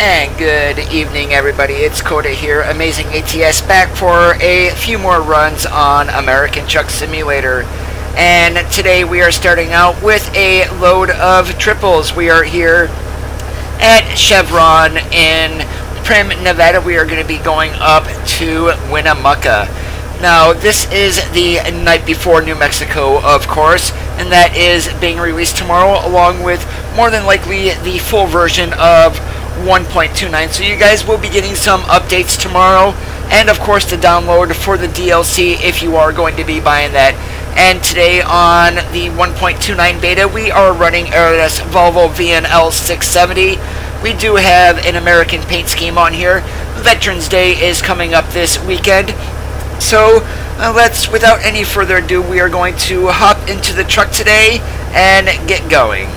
And good evening, everybody. It's Coda here, Amazing ATS, back for a few more runs on American Truck Simulator. And today we are starting out with a load of triples. We are here at Chevron in Primm, Nevada. We are going to be going up to Winnemucca. Now, this is the night before New Mexico, of course, and that is being released tomorrow, along with more than likely the full version of 1.29, so you guys will be getting some updates tomorrow, and of course the download for the DLC if you are going to be buying that. And today on the 1.29 beta, we are running RS Volvo VNL 670. We do have an American paint scheme on here. Veterans Day is coming up this weekend, so let's, without any further ado, we are going to hop into the truck today and get going.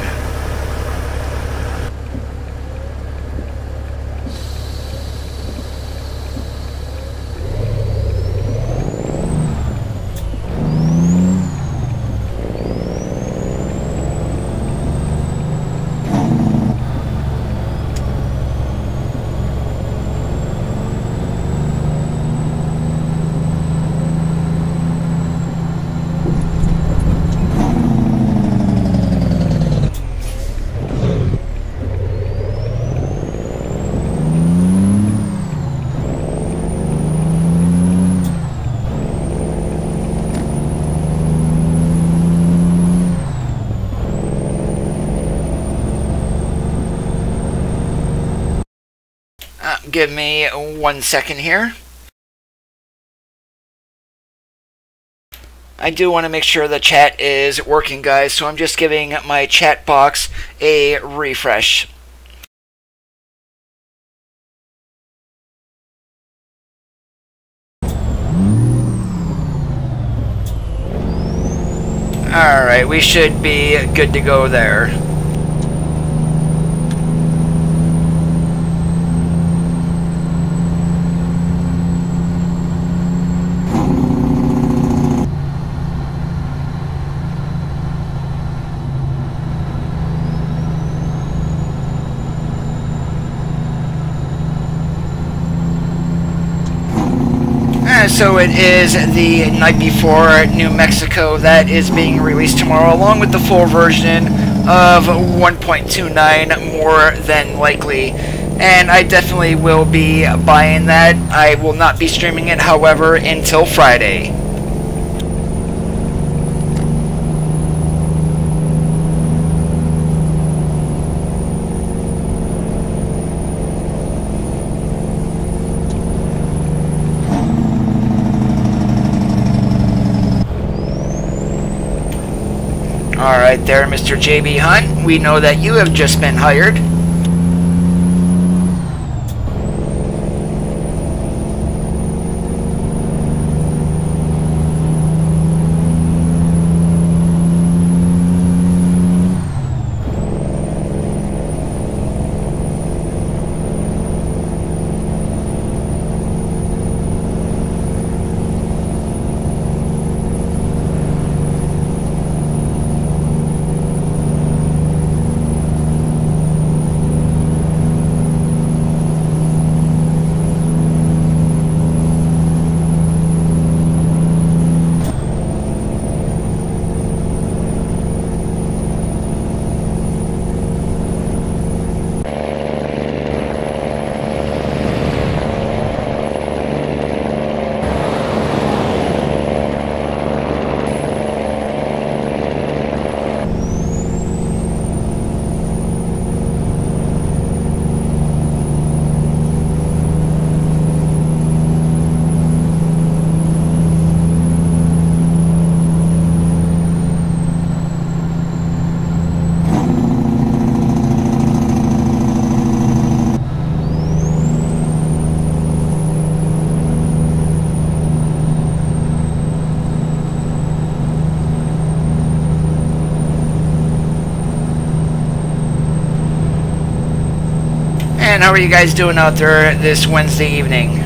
Give me 1 second here. I do want to make sure the chat is working, guys, so I'm just giving my chat box a refresh. Alright, we should be good to go there. So it is the night before New Mexico that is being released tomorrow, along with the full version of 1.29, more than likely. And I definitely will be buying that. I will not be streaming it, however, until Friday. Alright there, Mr. JB Hunt. We know that you have just been hired. And how are you guys doing out there this Wednesday evening?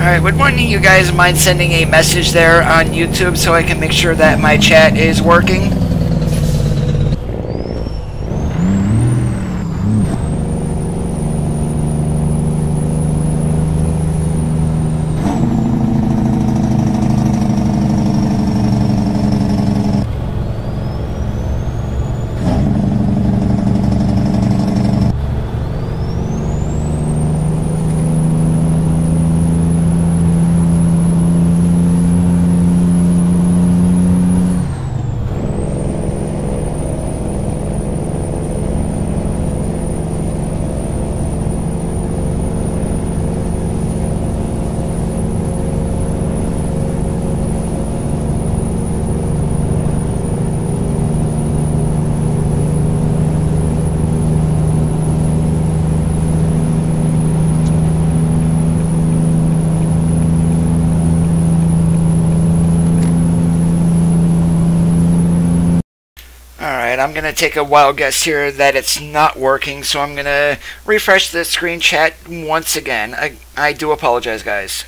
Alright, would one of you guys mind sending a message there on YouTube so I can make sure that my chat is working? Alright, I'm going to take a wild guess here that it's not working, so I'm going to refresh the screen chat once again. I do apologize, guys.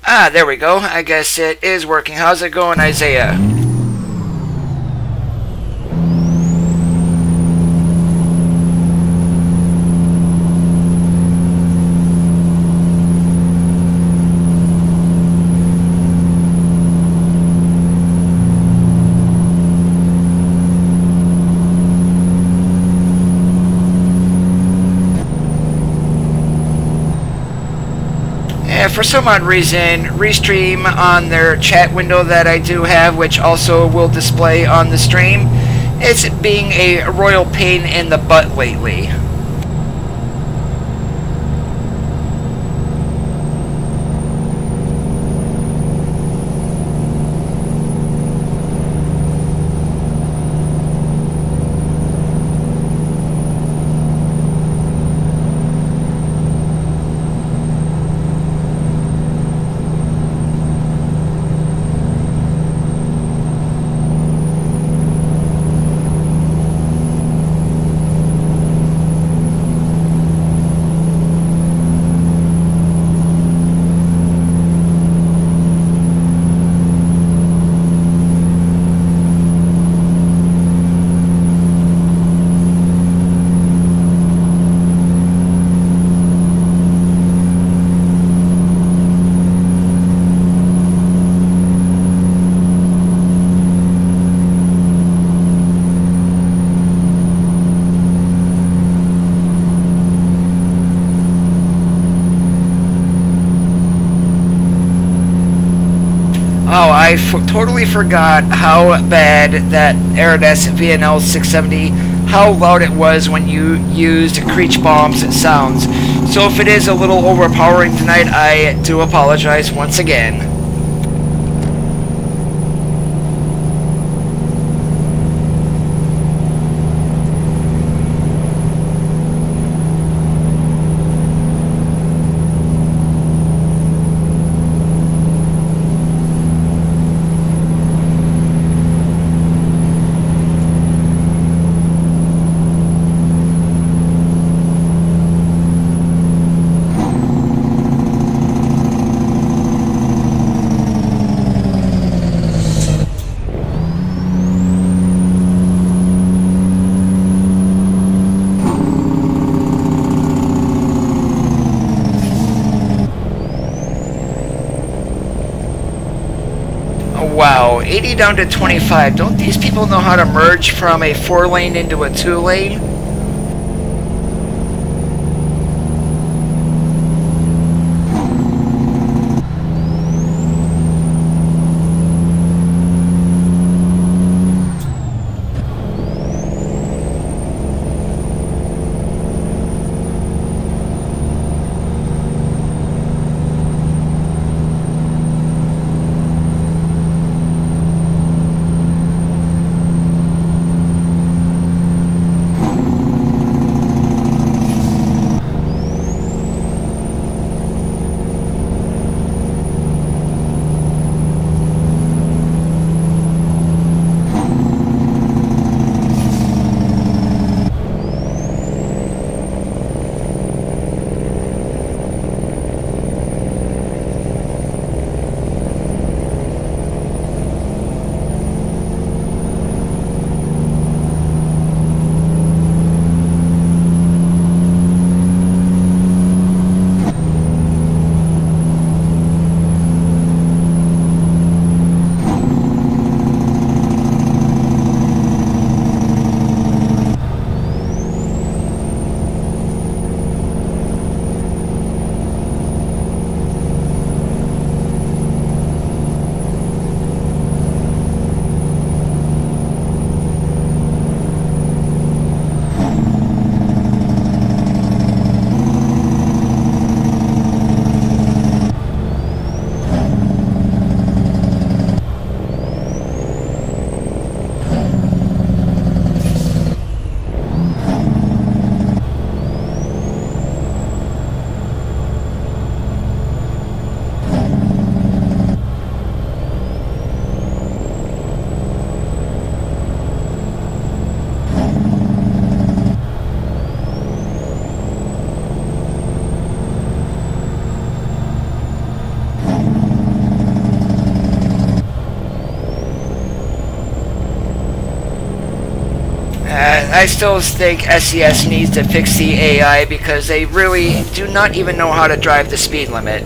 Ah, there we go. I guess it is working. How's it going, Isaiah? For some odd reason, Restream on their chat window that I do have, which also will display on the stream, is being a royal pain in the butt lately. Oh, I totally forgot how bad that Aradas VNL 670, how loud it was when you used Creech Bomb's sounds. So if it is a little overpowering tonight, I do apologize once again. Wow, 80 down to 25. Don't these people know how to merge from a 4-lane into a 2-lane? I still think SES needs to fix the AI because they really do not even know how to drive the speed limit.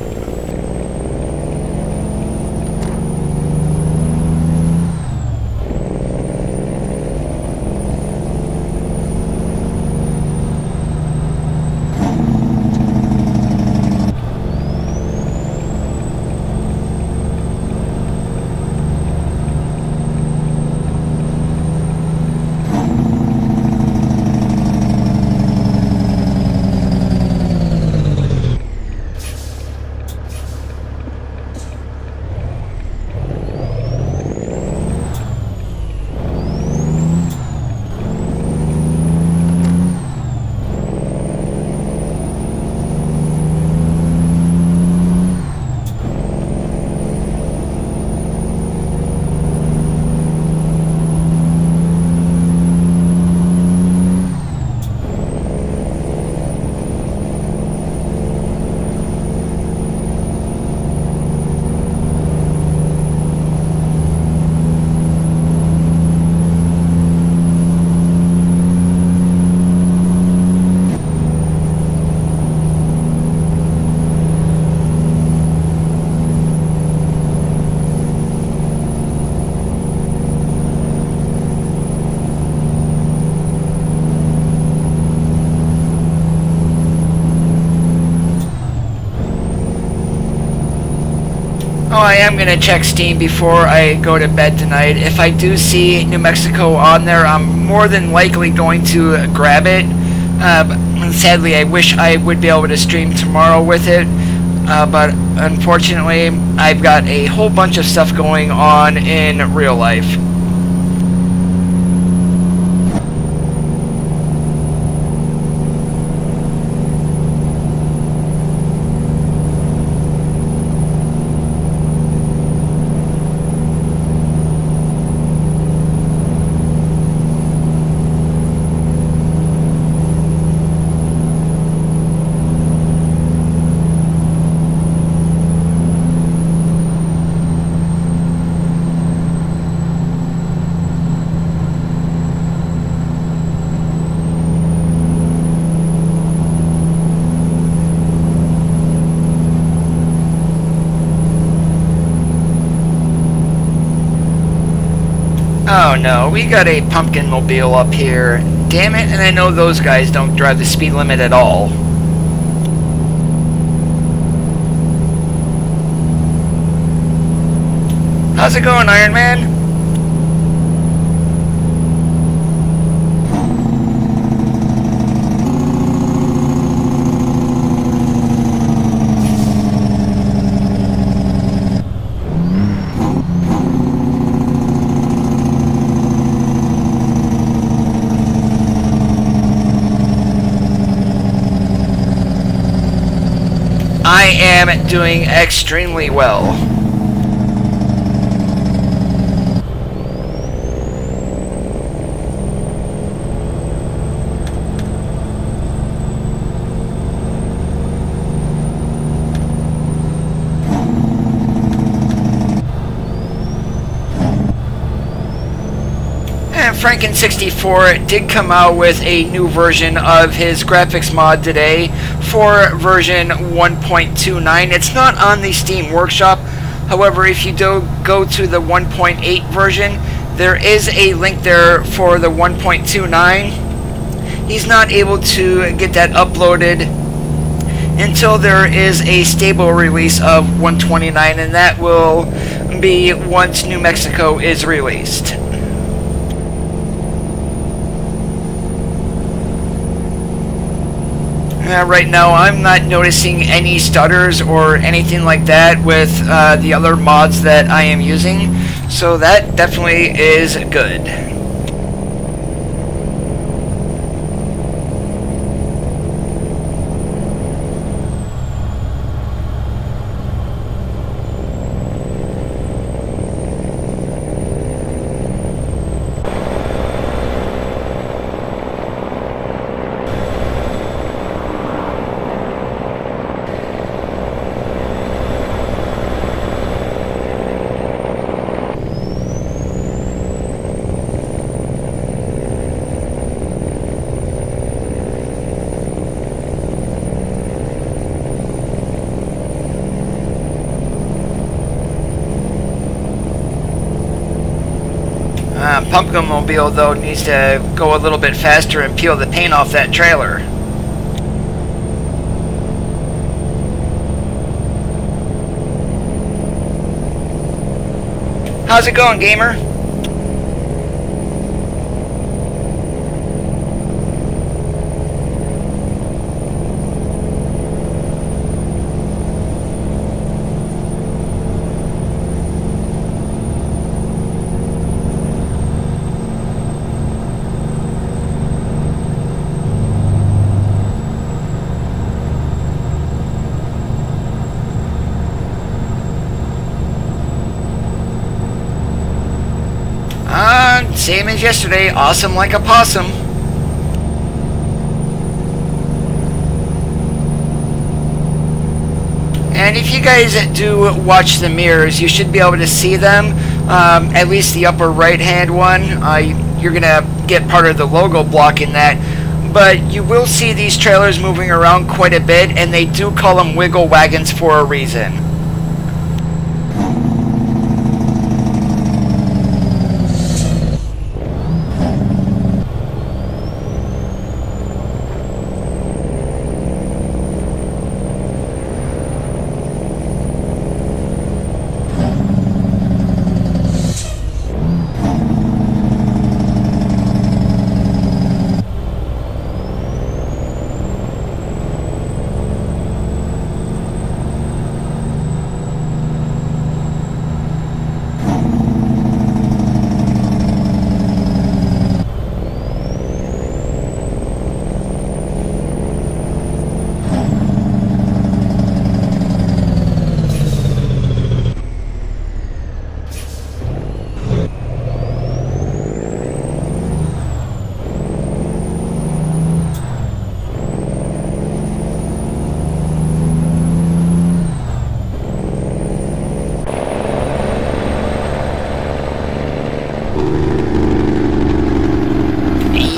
Oh, I am going to check Steam before I go to bed tonight. If I do see New Mexico on there, I'm more than likely going to grab it. But sadly, I wish I would be able to stream tomorrow with it. But unfortunately, I've got a whole bunch of stuff going on in real life. Oh no, we got a pumpkin mobile up here. Damn it, and I know those guys don't drive the speed limit at all. How's it going, Iron Man? I am doing extremely well. And Franken64 did come out with a new version of his graphics mod today for version 1.29. It's not on the Steam Workshop. However, if you do go to the 1.8 version, there is a link there for the 1.29. He's not able to get that uploaded until there is a stable release of 129, and that will be once New Mexico is released. Right now, I'm not noticing any stutters or anything like that with the other mods that I am using, so that definitely is good. pumpkin mobile, though, needs to go a little bit faster and peel the paint off that trailer. How's it going, gamer? Same as yesterday, awesome like a possum. And if you guys do watch the mirrors, you should be able to see them, at least the upper right hand one. You're gonna get part of the logo blocking that, but you will see these trailers moving around quite a bit, and they do call them wiggle wagons for a reason.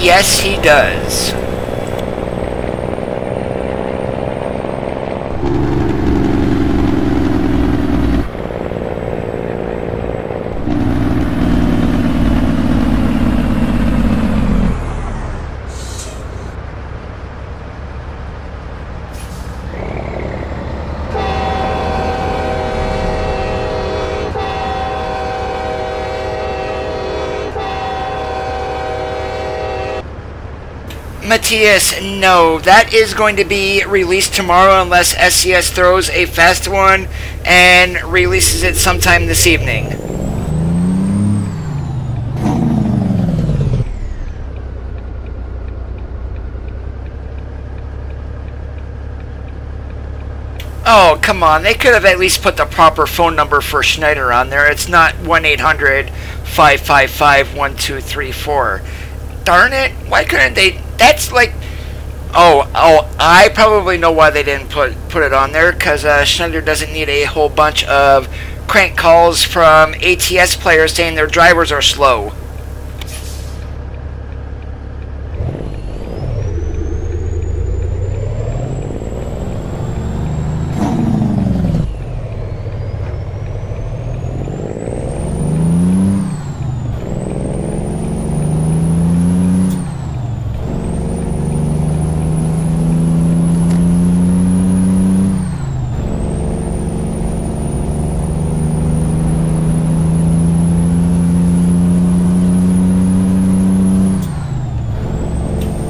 Yes, he does. Matthias, no, that is going to be released tomorrow unless SCS throws a fast one and releases it sometime this evening. Oh, come on, they could have at least put the proper phone number for Schneider on there. It's not 1-800-555-1234. Darn it, why couldn't they? That's like, oh, I probably know why they didn't put it on there, because Schneider doesn't need a whole bunch of crank calls from ATS players saying their drivers are slow.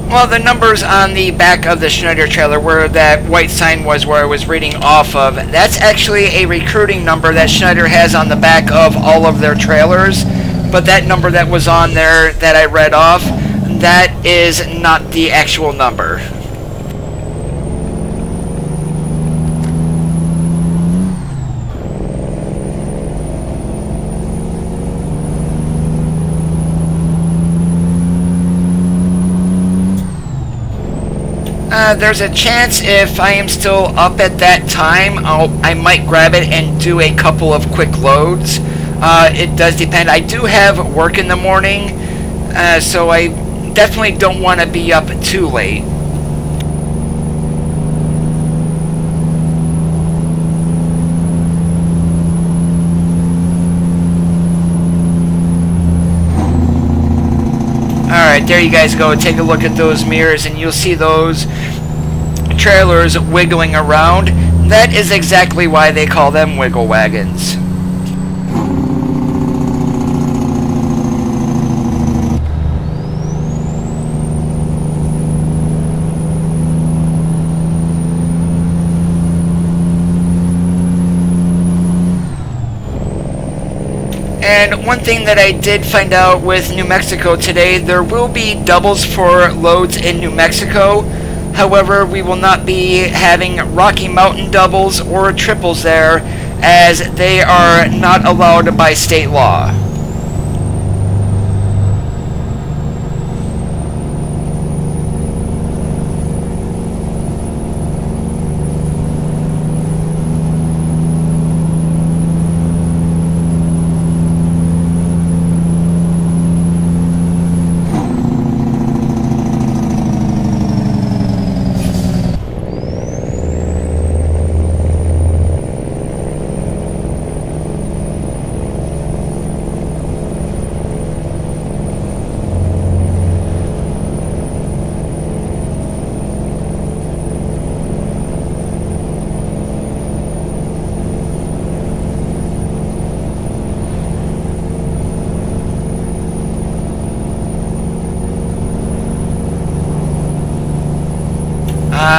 Well, the numbers on the back of the Schneider trailer where that white sign was where I was reading off of, that's actually a recruiting number that Schneider has on the back of all of their trailers. But that number that was on there that I read off, that is not the actual number. There's a chance if I am still up at that time, I might grab it and do a couple of quick loads. It does depend. I do have work in the morning, so I definitely don't want to be up too late. that, there you guys go. Take a look at those mirrors and you'll see those trailers wiggling around. That is exactly why they call them wiggle wagons. And one thing that I did find out with New Mexico today, there will be doubles for loads in New Mexico. However, we will not be having Rocky Mountain doubles or triples there, as they are not allowed by state law.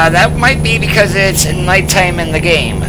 That might be because it's nighttime in the game.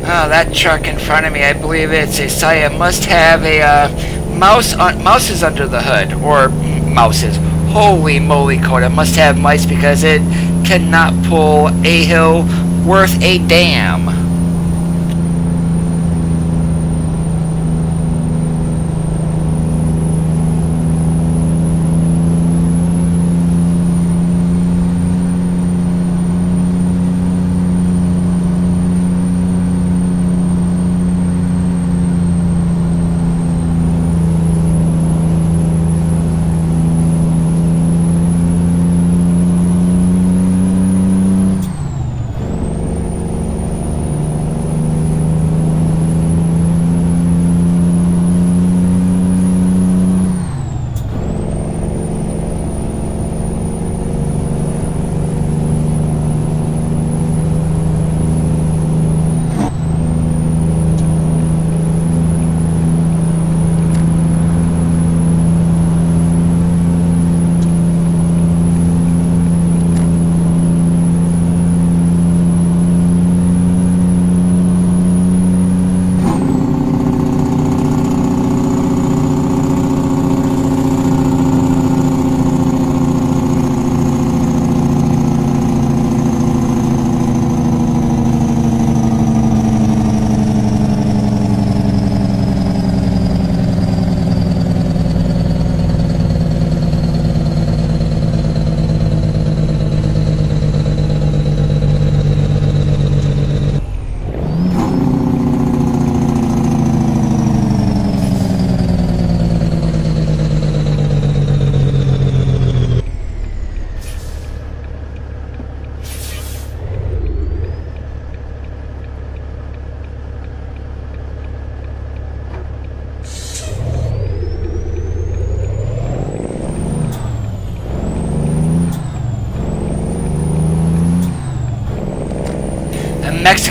Oh, that truck in front of me, I believe it's a Saya, must have a mouses under the hood, or mouses. Holy moly, Coda, must have mice because it cannot pull a hill worth a damn.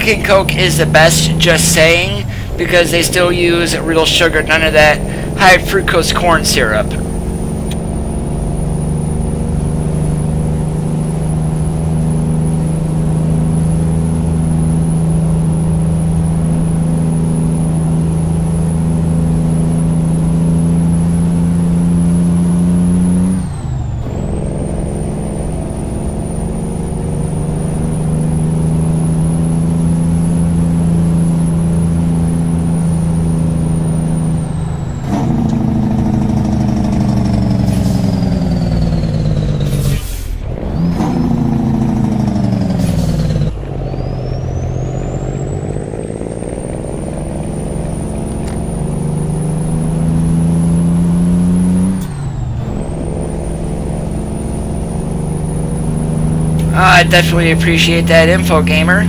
Mexican Coke is the best, just saying, because they still use real sugar, none of that high fructose corn syrup. I definitely appreciate that info, gamer.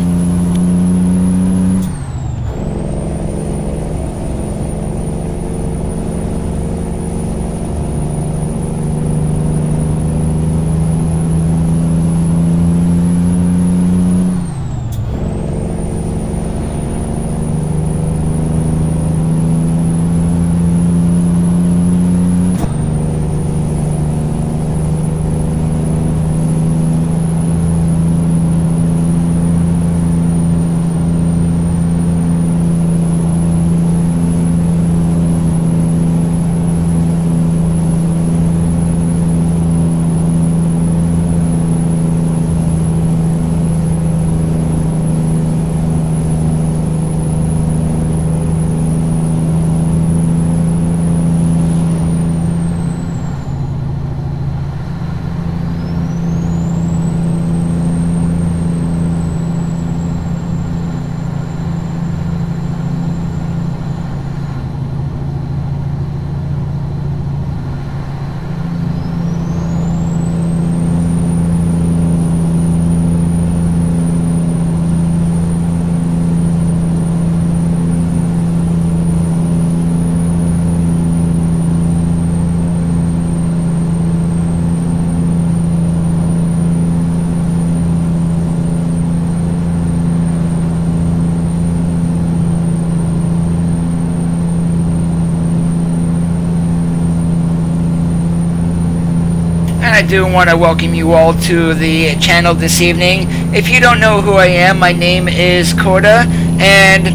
I do want to welcome you all to the channel this evening. If you don't know who I am, my name is Coda, and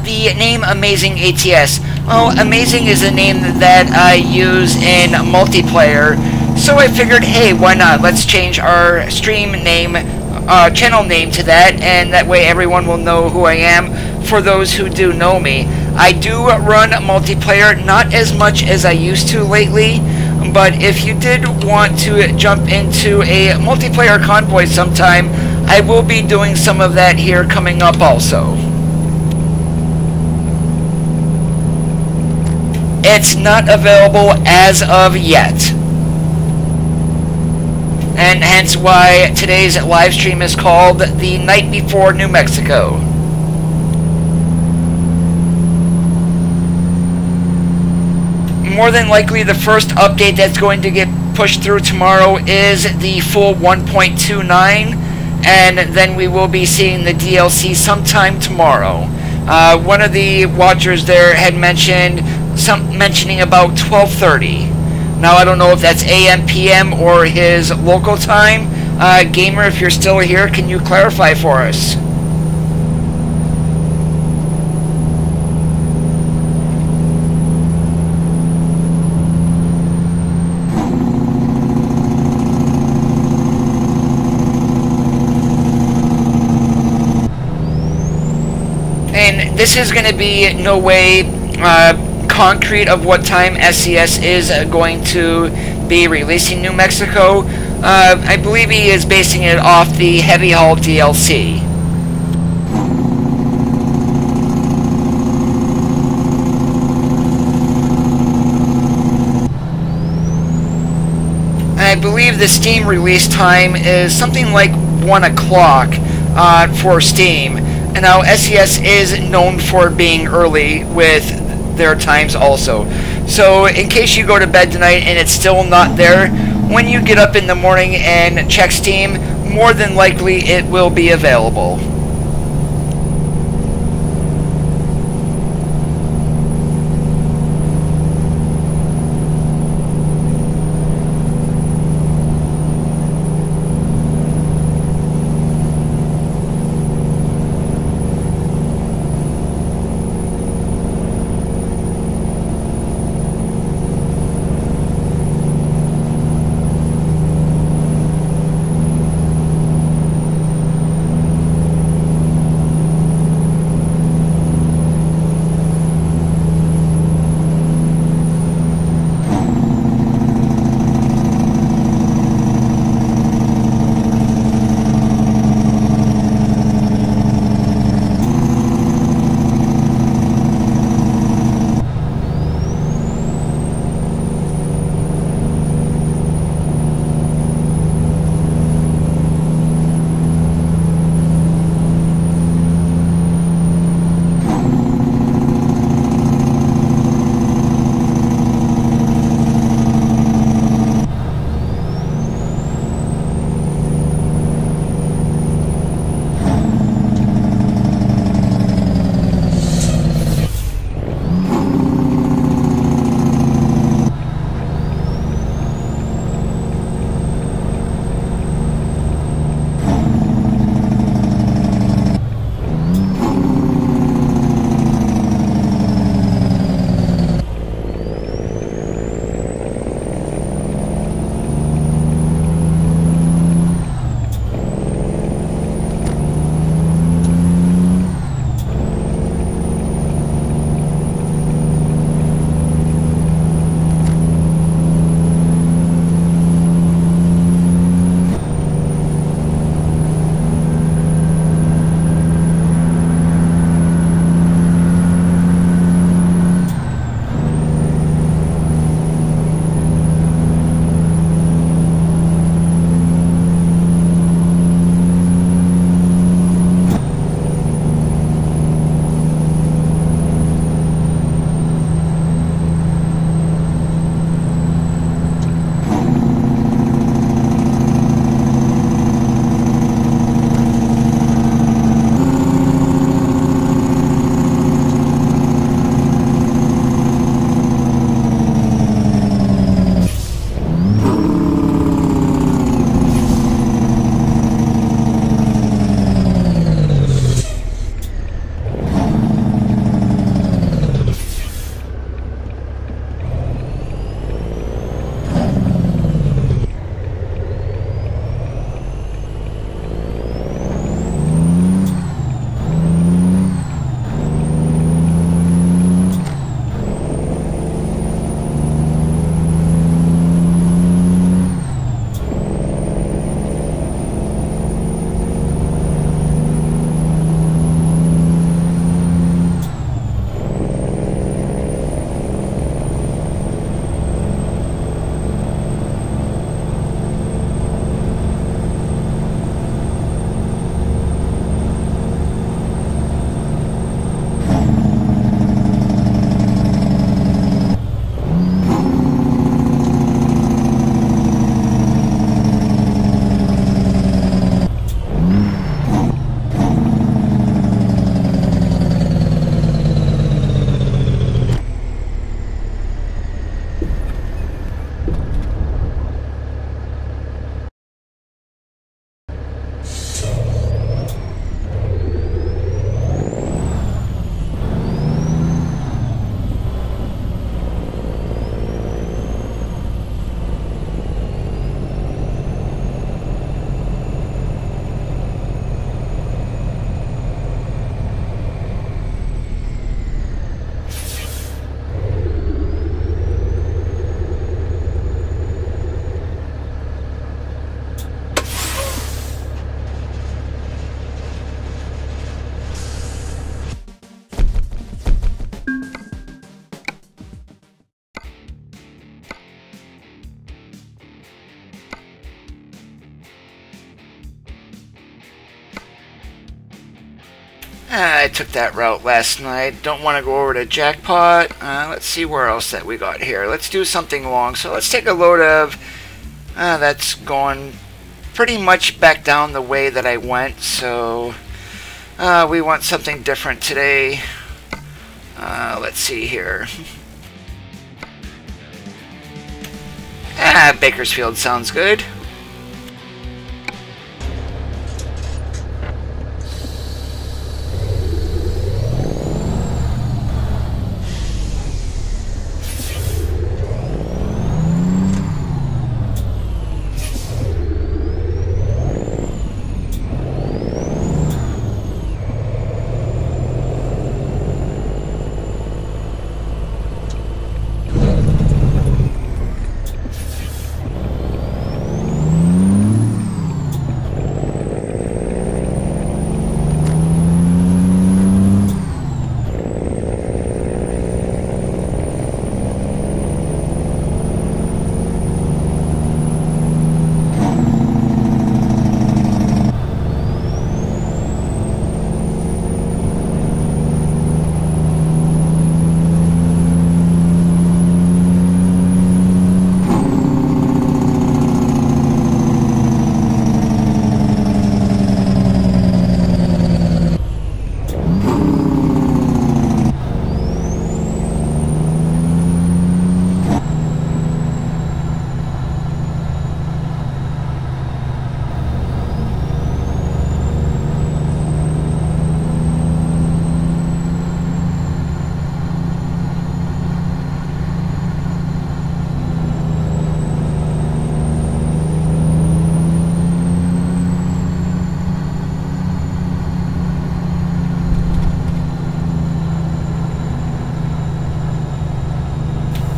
the name Amazing ATS. Well, Amazing is a name that I use in multiplayer, so I figured, hey, why not? Let's change our stream name, channel name to that, and that way everyone will know who I am for those who do know me. I do run multiplayer, not as much as I used to lately, but if you did want to jump into a multiplayer convoy sometime, I will be doing some of that here coming up also. It's not available as of yet, and hence why today's live stream is called The Night Before New Mexico. More than likely, the first update that's going to get pushed through tomorrow is the full 1.29, and then we will be seeing the DLC sometime tomorrow. One of the watchers there had mentioning about 12:30. Now I don't know if that's AM, PM, or his local time. Gamer, if you're still here, can you clarify for us? And this is going to be no way concrete of what time SCS is going to be releasing New Mexico. I believe he is basing it off the Heavy Haul DLC. I believe the Steam release time is something like 1 o'clock for Steam. And now SCS is known for being early with their times also. So in case you go to bed tonight and it's still not there, when you get up in the morning and check Steam, more than likely it will be available. I took that route last night. Don't want to go over to Jackpot. Let's see where else that we got here. Let's do something long. So let's take a load of... that's going pretty much back down the way that I went. So we want something different today. Let's see here. Bakersfield sounds good.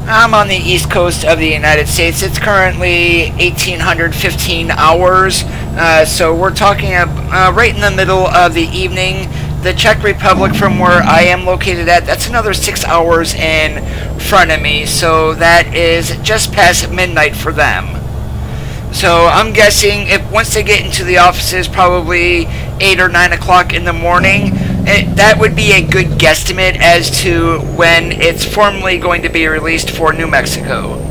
I'm on the east coast of the United States. It's currently 1815 hours, so we're talking right in the middle of the evening. The Czech Republic, from where I am located at, that's another 6 hours in front of me, so that is just past midnight for them. So I'm guessing if once they get into the offices, probably 8 or 9 o'clock in the morning, that would be a good guesstimate as to when it's formally going to be released for New Mexico.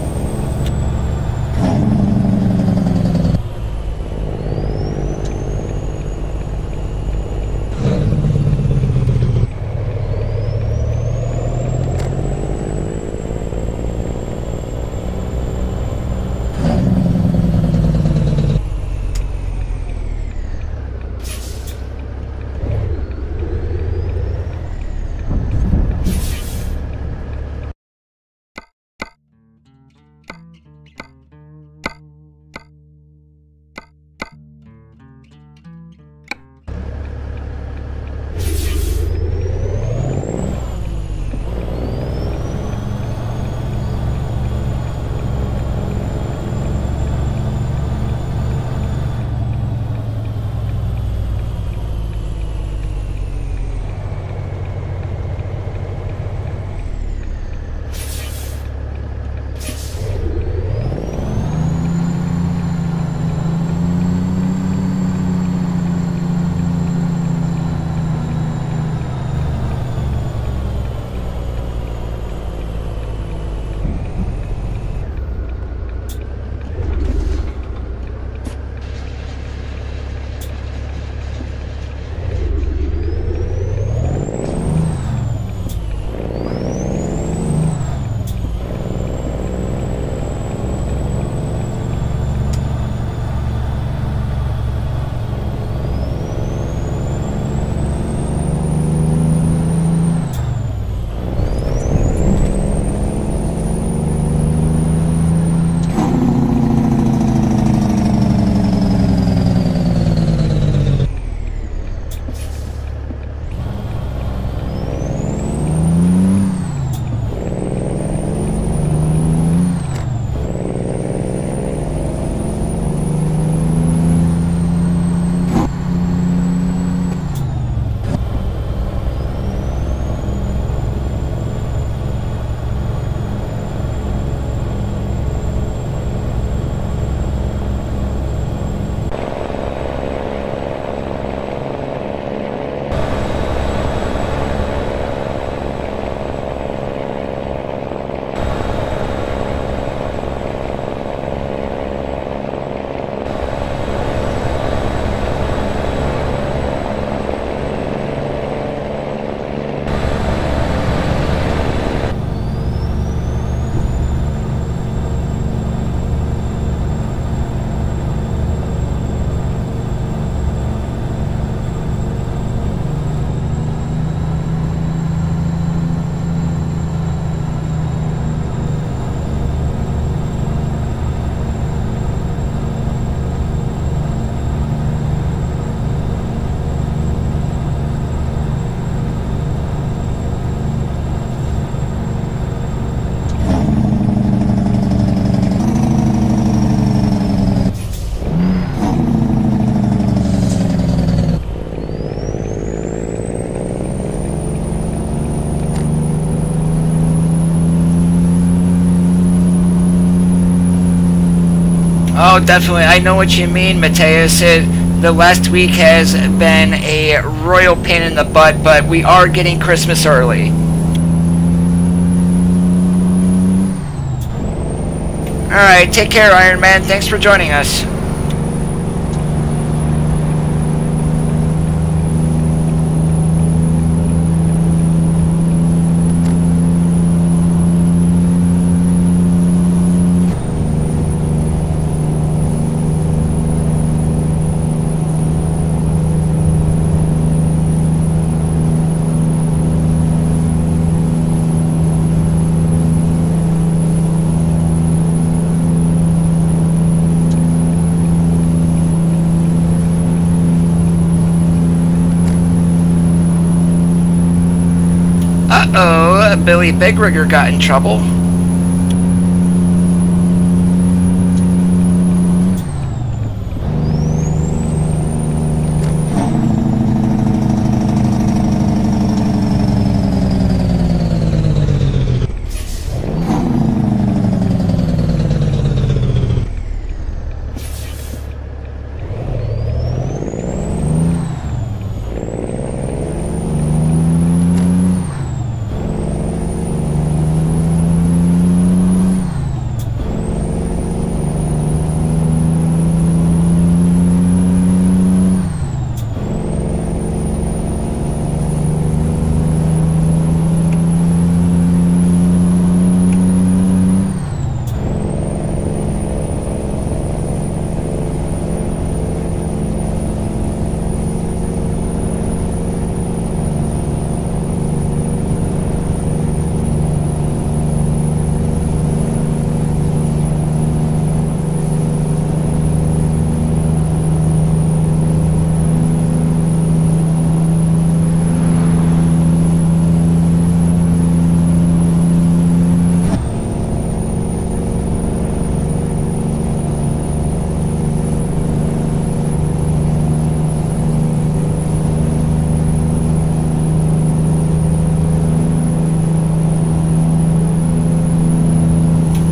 Oh, definitely. I know what you mean, Mateus. The last week has been a royal pain in the butt, but we are getting Christmas early. Alright, take care, Iron Man. Thanks for joining us. Uh-oh, Billy Big Rigger got in trouble.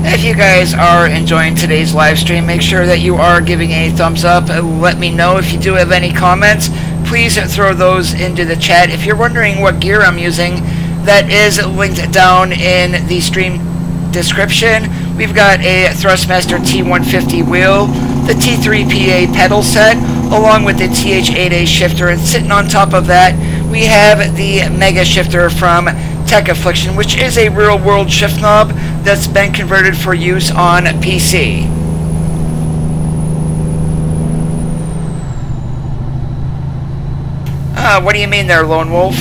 If you guys are enjoying today's live stream, make sure that you are giving a thumbs up. Let me know if you do have any comments. Please throw those into the chat. If you're wondering what gear I'm using, that is linked down in the stream description. We've got a Thrustmaster T150 wheel, the T3PA pedal set, along with the TH8A shifter, and sitting on top of that we have the Mega Shifter from Tech Affliction, which is a real-world shift knob that's been converted for use on PC. What do you mean there, Lone Wolf?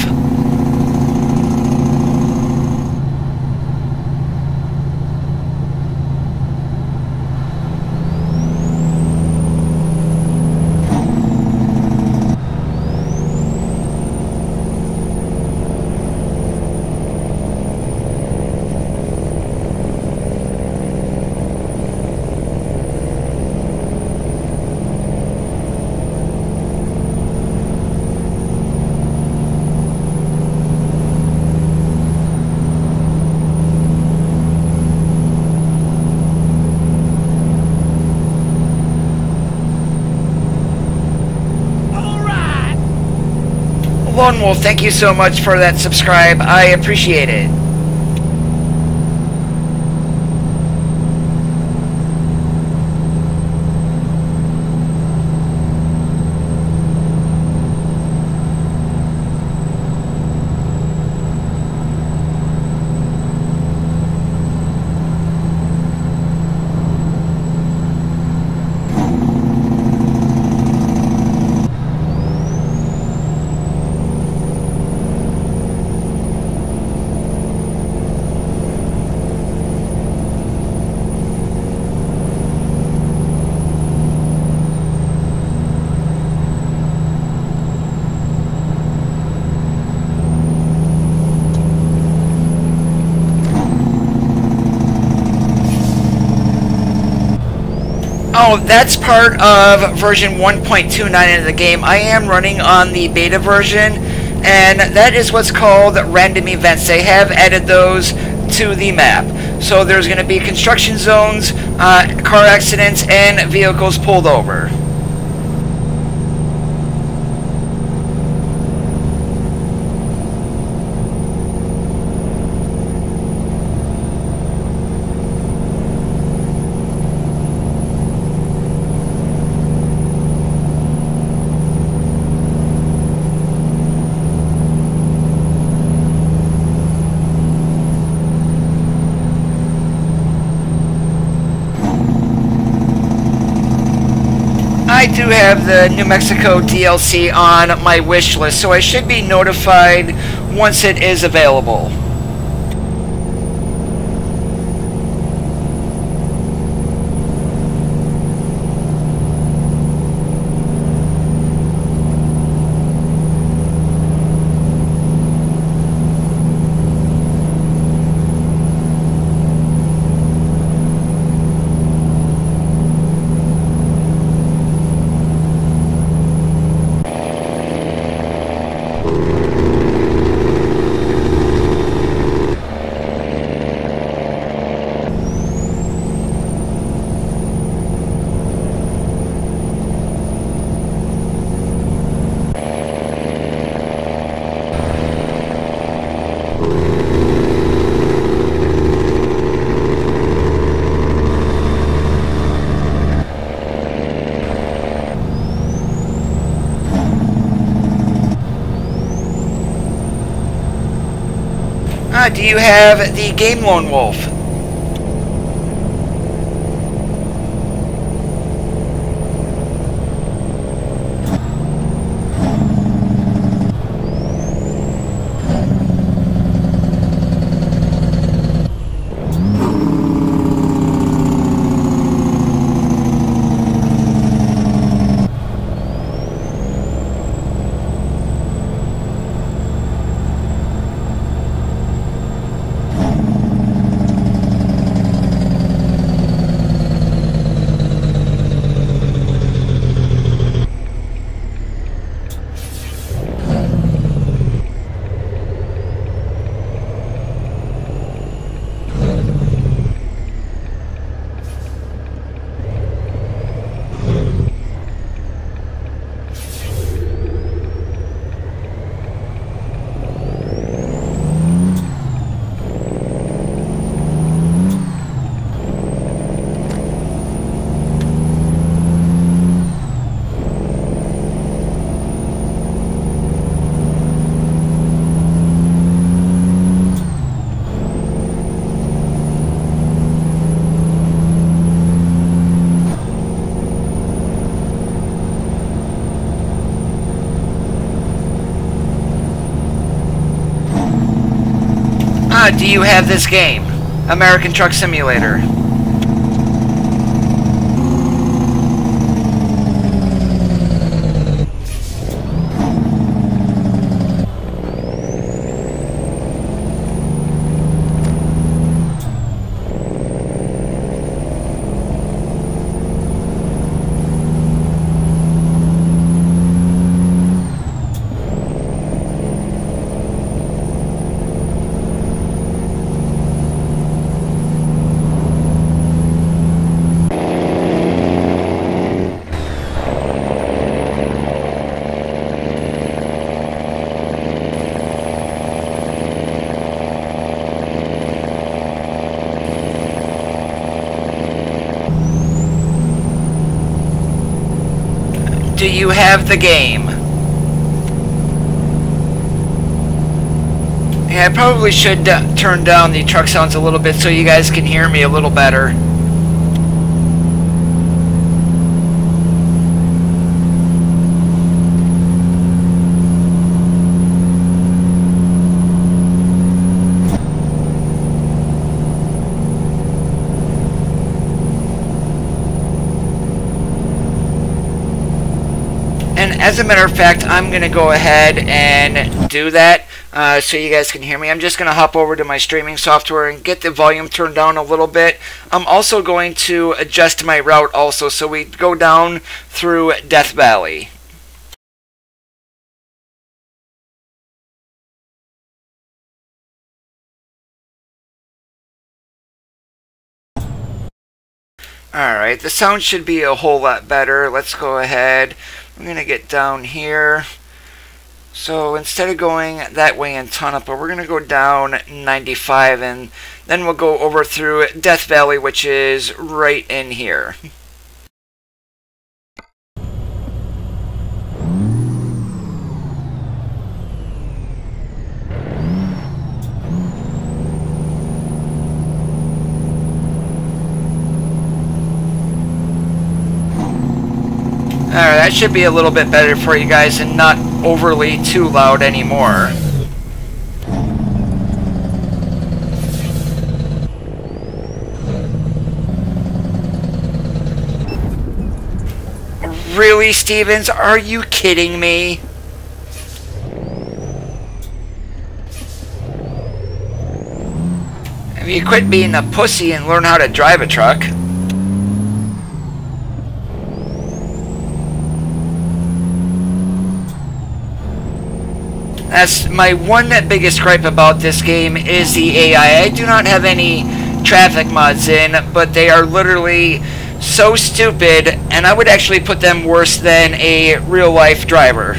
Lone Wolf, thank you so much for that subscribe. I appreciate it. Oh, that's part of version 1.29 of the game. I am running on the beta version, and that is what's called random events. They have added those to the map. So there's going to be construction zones, car accidents, and vehicles pulled over. I do have the New Mexico DLC on my wish list, so I should be notified once it is available. Do you have the game Lone Wolf? Do you have this game? American Truck Simulator. Do you have the game? Yeah, I probably should turn down the truck sounds a little bit so you guys can hear me a little better. And as a matter of fact, I'm going to go ahead and do that so you guys can hear me. I'm just going to hop over to my streaming software and get the volume turned down a little bit. I'm also going to adjust my route also so we go down through Death Valley. Alright, the sound should be a whole lot better. Let's go ahead. I'm going to get down here. So instead of going that way in Tonopah, we're going to go down 95, and then we'll go over through Death Valley, which is right in here. Alright, that should be a little bit better for you guys and not overly too loud anymore. Really, Stevens? Are you kidding me? Have you quit being a pussy and learn how to drive a truck? That's my one biggest gripe about this game is the AI. I do not have any traffic mods in, but they are literally so stupid, and I would actually put them worse than a real-life driver.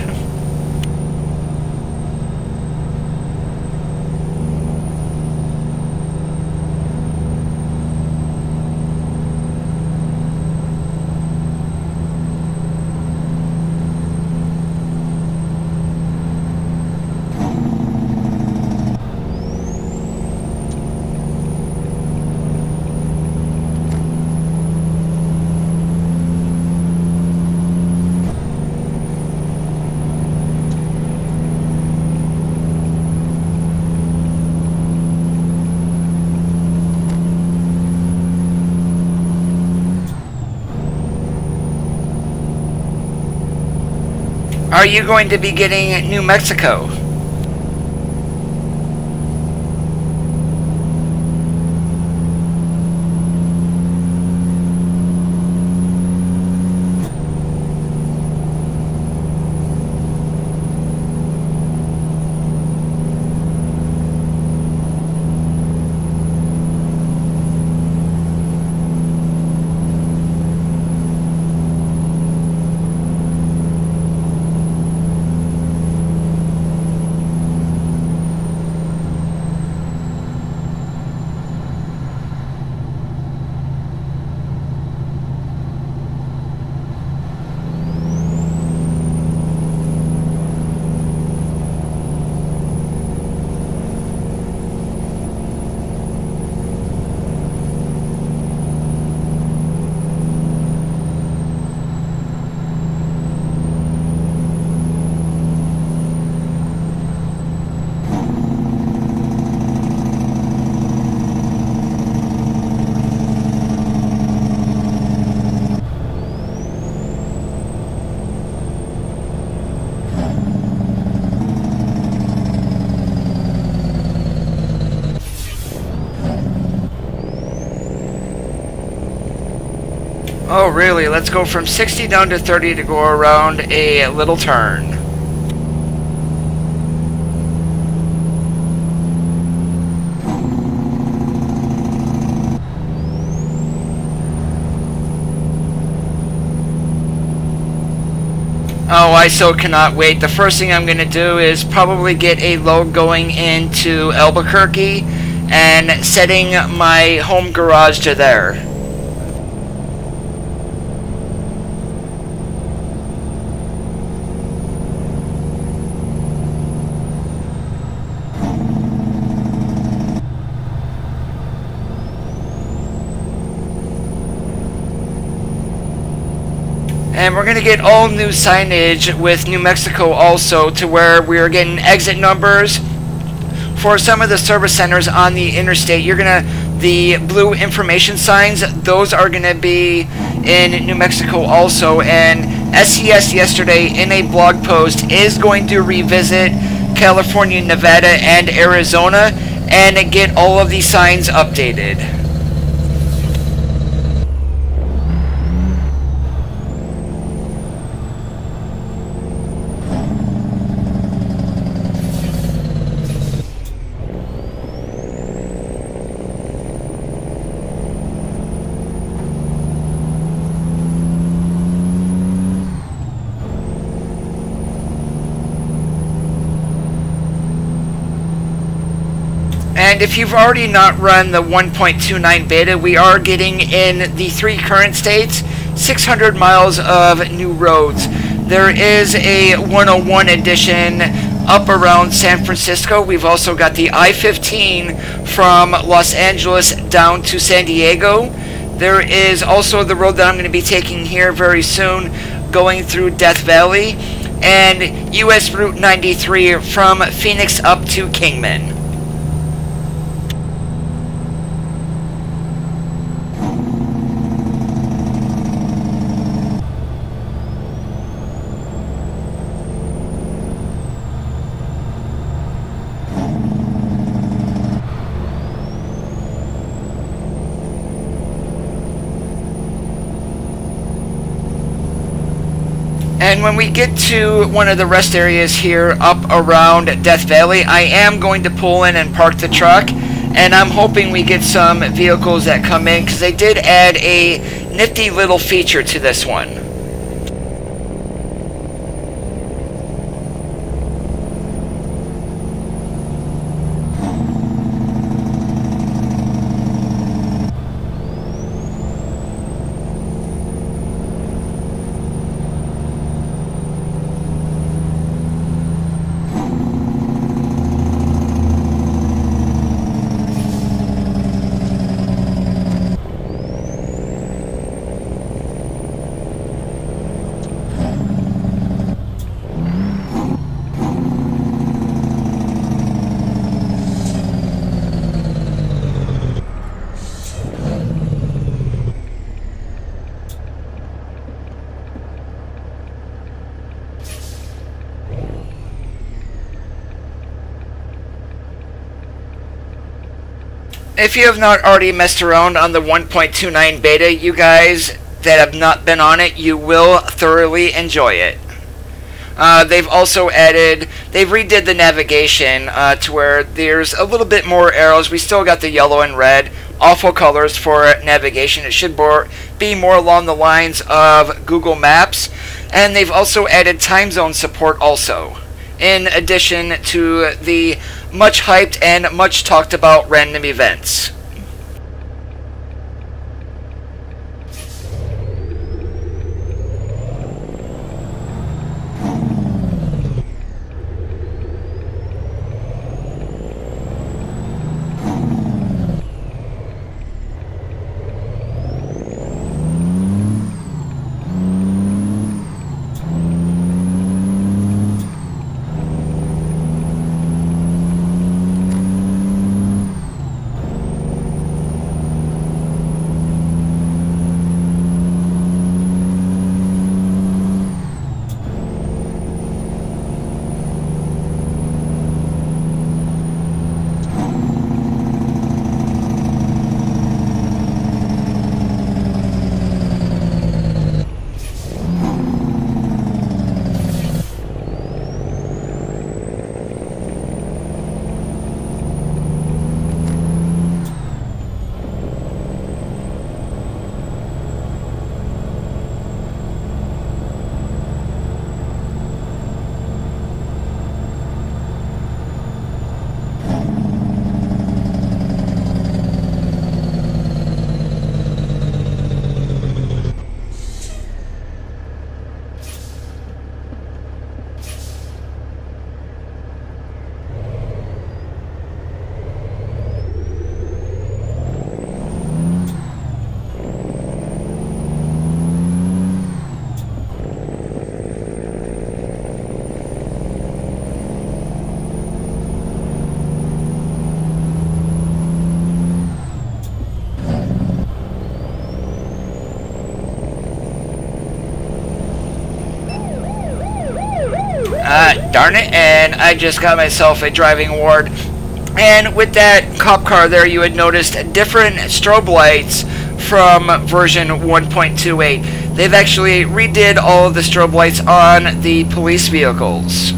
Are you going to be getting New Mexico? Oh really? Let's go from 60 down to 30 to go around a little turn. Oh, I so cannot wait. The first thing I'm going to do is probably get a load going into Albuquerque and setting my home garage to there. And we're going to get all new signage with New Mexico also, to where we are getting exit numbers for some of the service centers on the interstate. You're going to, the blue information signs, those are going to be in New Mexico also. And SES yesterday in a blog post is going to revisit California, Nevada, and Arizona and get all of these signs updated. And if you've already not run the 1.29 beta, we are getting in the 3 current states 600 miles of new roads. There is a 101 edition up around San Francisco. We've also got the I-15 from Los Angeles down to San Diego. There is also the road that I'm going to be taking here very soon, going through Death Valley, and US Route 93 from Phoenix up to Kingman. And when we get to one of the rest areas here up around Death Valley, I am going to pull in and park the truck, and I'm hoping we get some vehicles that come in, because they did add a nifty little feature to this one. If you have not already messed around on the 1.29 beta, you guys that have not been on it, you will thoroughly enjoy it. They've also added, they've redid the navigation to where there's a little bit more arrows. We still got the yellow and red, awful colors for navigation. It should be more along the lines of Google Maps. And they've also added time zone support also, in addition to the much hyped and much talked about random events. Darn it, and I just got myself a driving award. And with that cop car there, you had noticed different strobe lights from version 1.28. They've actually redid all of the strobe lights on the police vehicles.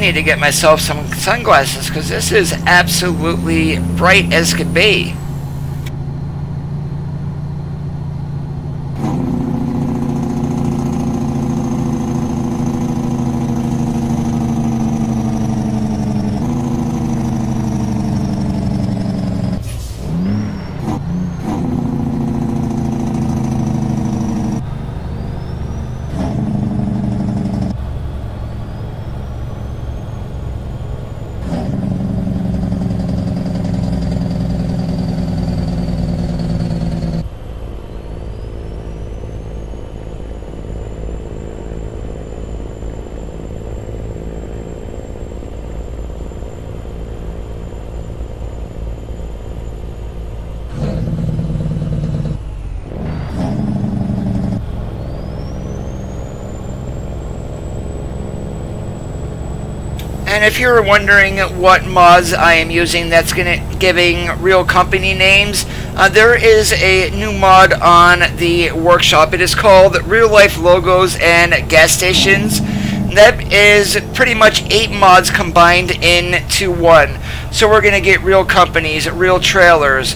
need to get myself some sunglasses because this is absolutely bright as could be. And if you're wondering what mods I am using that's giving real company names, there is a new mod on the workshop. It is called Real Life Logos and Gas Stations. That is pretty much 8 mods combined into one. So we're going to get real companies, real trailers,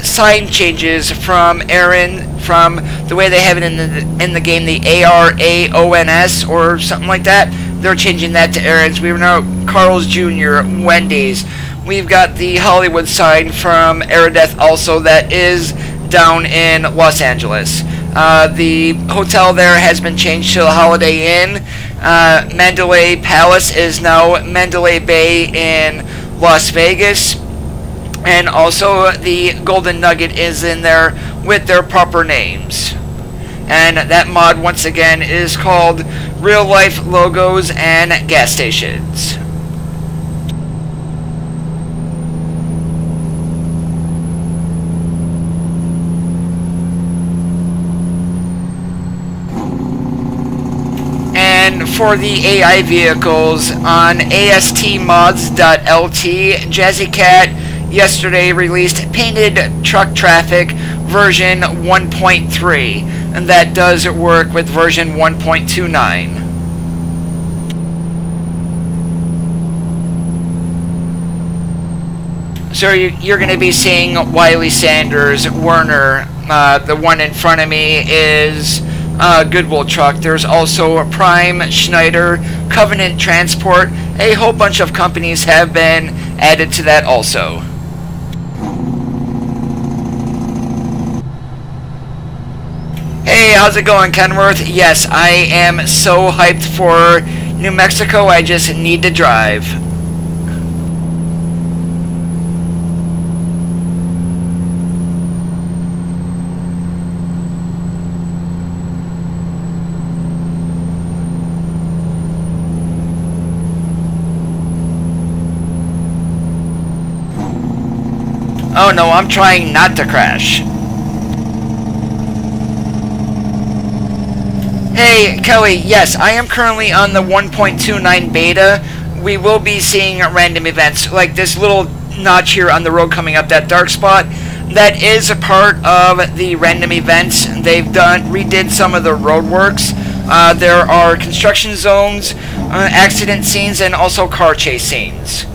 sign changes from Aaron, from the way they have it in the game, the ARAONS or something like that. They're changing that to Aaron's. We know Carl's Jr., Wendy's. We've got the Hollywood sign from Aerodeath also that is down in Los Angeles. The hotel there has been changed to the Holiday Inn. Mandalay Palace is now Mandalay Bay in Las Vegas. And also the Golden Nugget is in there with their proper names. And that mod, once again, is called Real Life Logos and Gas Stations. And for the AI vehicles, on astmods.lt, Jazzy Cat yesterday released Painted Truck Traffic version 1.3, and that does work with version 1.29. So you're going to be seeing Wiley Sanders, Werner. The one in front of me is Goodwill Truck. There's also Prime, Schneider, Covenant Transport. A whole bunch of companies have been added to that also. Hey, how's it going, Kenworth? Yes, I am so hyped for New Mexico, I just need to drive. Oh no, I'm trying not to crash. Hey, Kelly, yes, I am currently on the 1.29 beta. We will be seeing random events, like this little notch here on the road coming up, that dark spot. That is a part of the random events. They've redid some of the roadworks. There are construction zones, accident scenes, and also car chase scenes.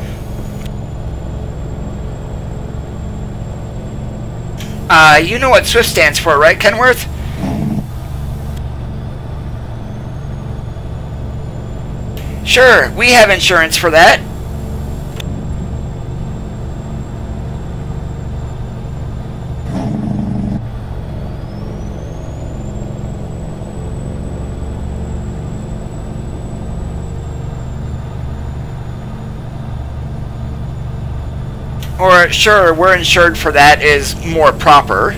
You know what SWIFT stands for, right, Kenworth? Sure, we have insurance for that. Or, sure, we're insured for that is more proper.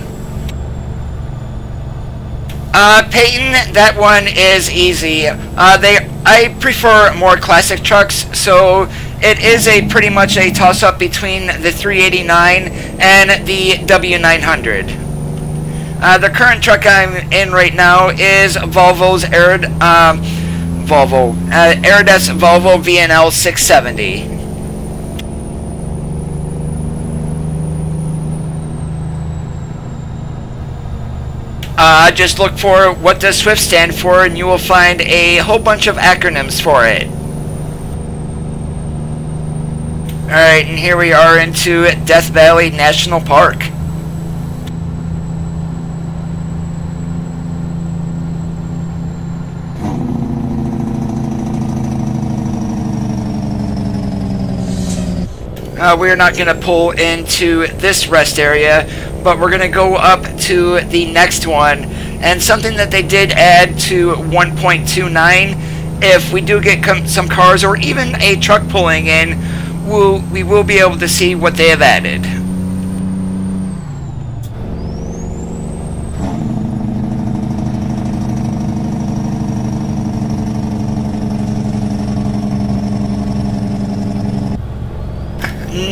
Peyton, that one is easy. I prefer more classic trucks, so it is pretty much a toss-up between the 389 and the W900. The current truck I'm in right now is Volvo's Aerodeath's Volvo VNL 670. Just look for what does SWIFT stand for, and you will find a whole bunch of acronyms for it. Alright, and here we are into Death Valley National Park. We're not going to pull into this rest area, but we're going to go up to the next one. And something that they did add to 1.29, if we do get some cars or even a truck pulling in, we will be able to see what they have added.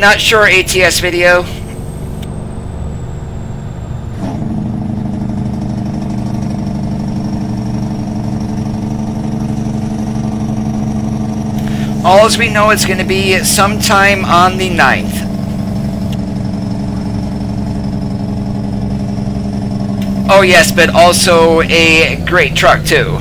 Not sure ATS video. All as we know, it's going to be sometime on the 9th. Oh yes, but also a great truck too.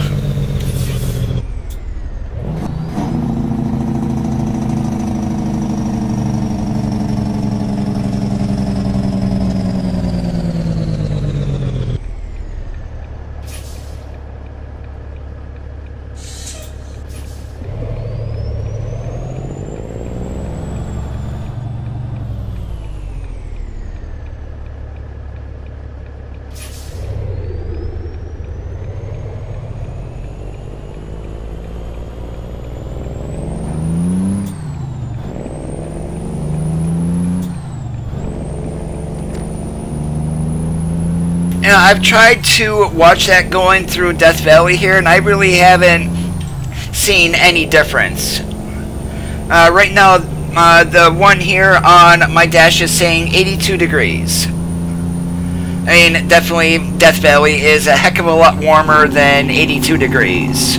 Now, I've tried to watch that going through Death Valley here, and I really haven't seen any difference. Right now, the one here on my dash is saying 82 degrees. I mean, definitely Death Valley is a heck of a lot warmer than 82 degrees.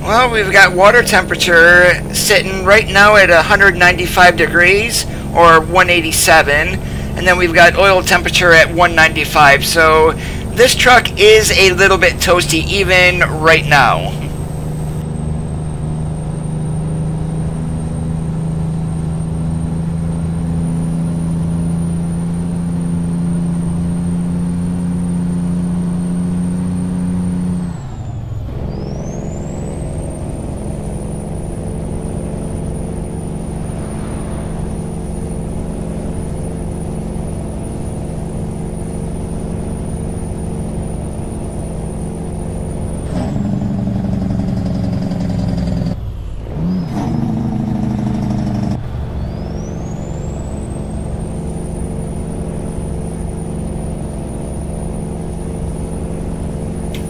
Well, we've got water temperature sitting right now at 195 degrees, or 187, and then we've got oil temperature at 195, so this truck is a little bit toasty even right now.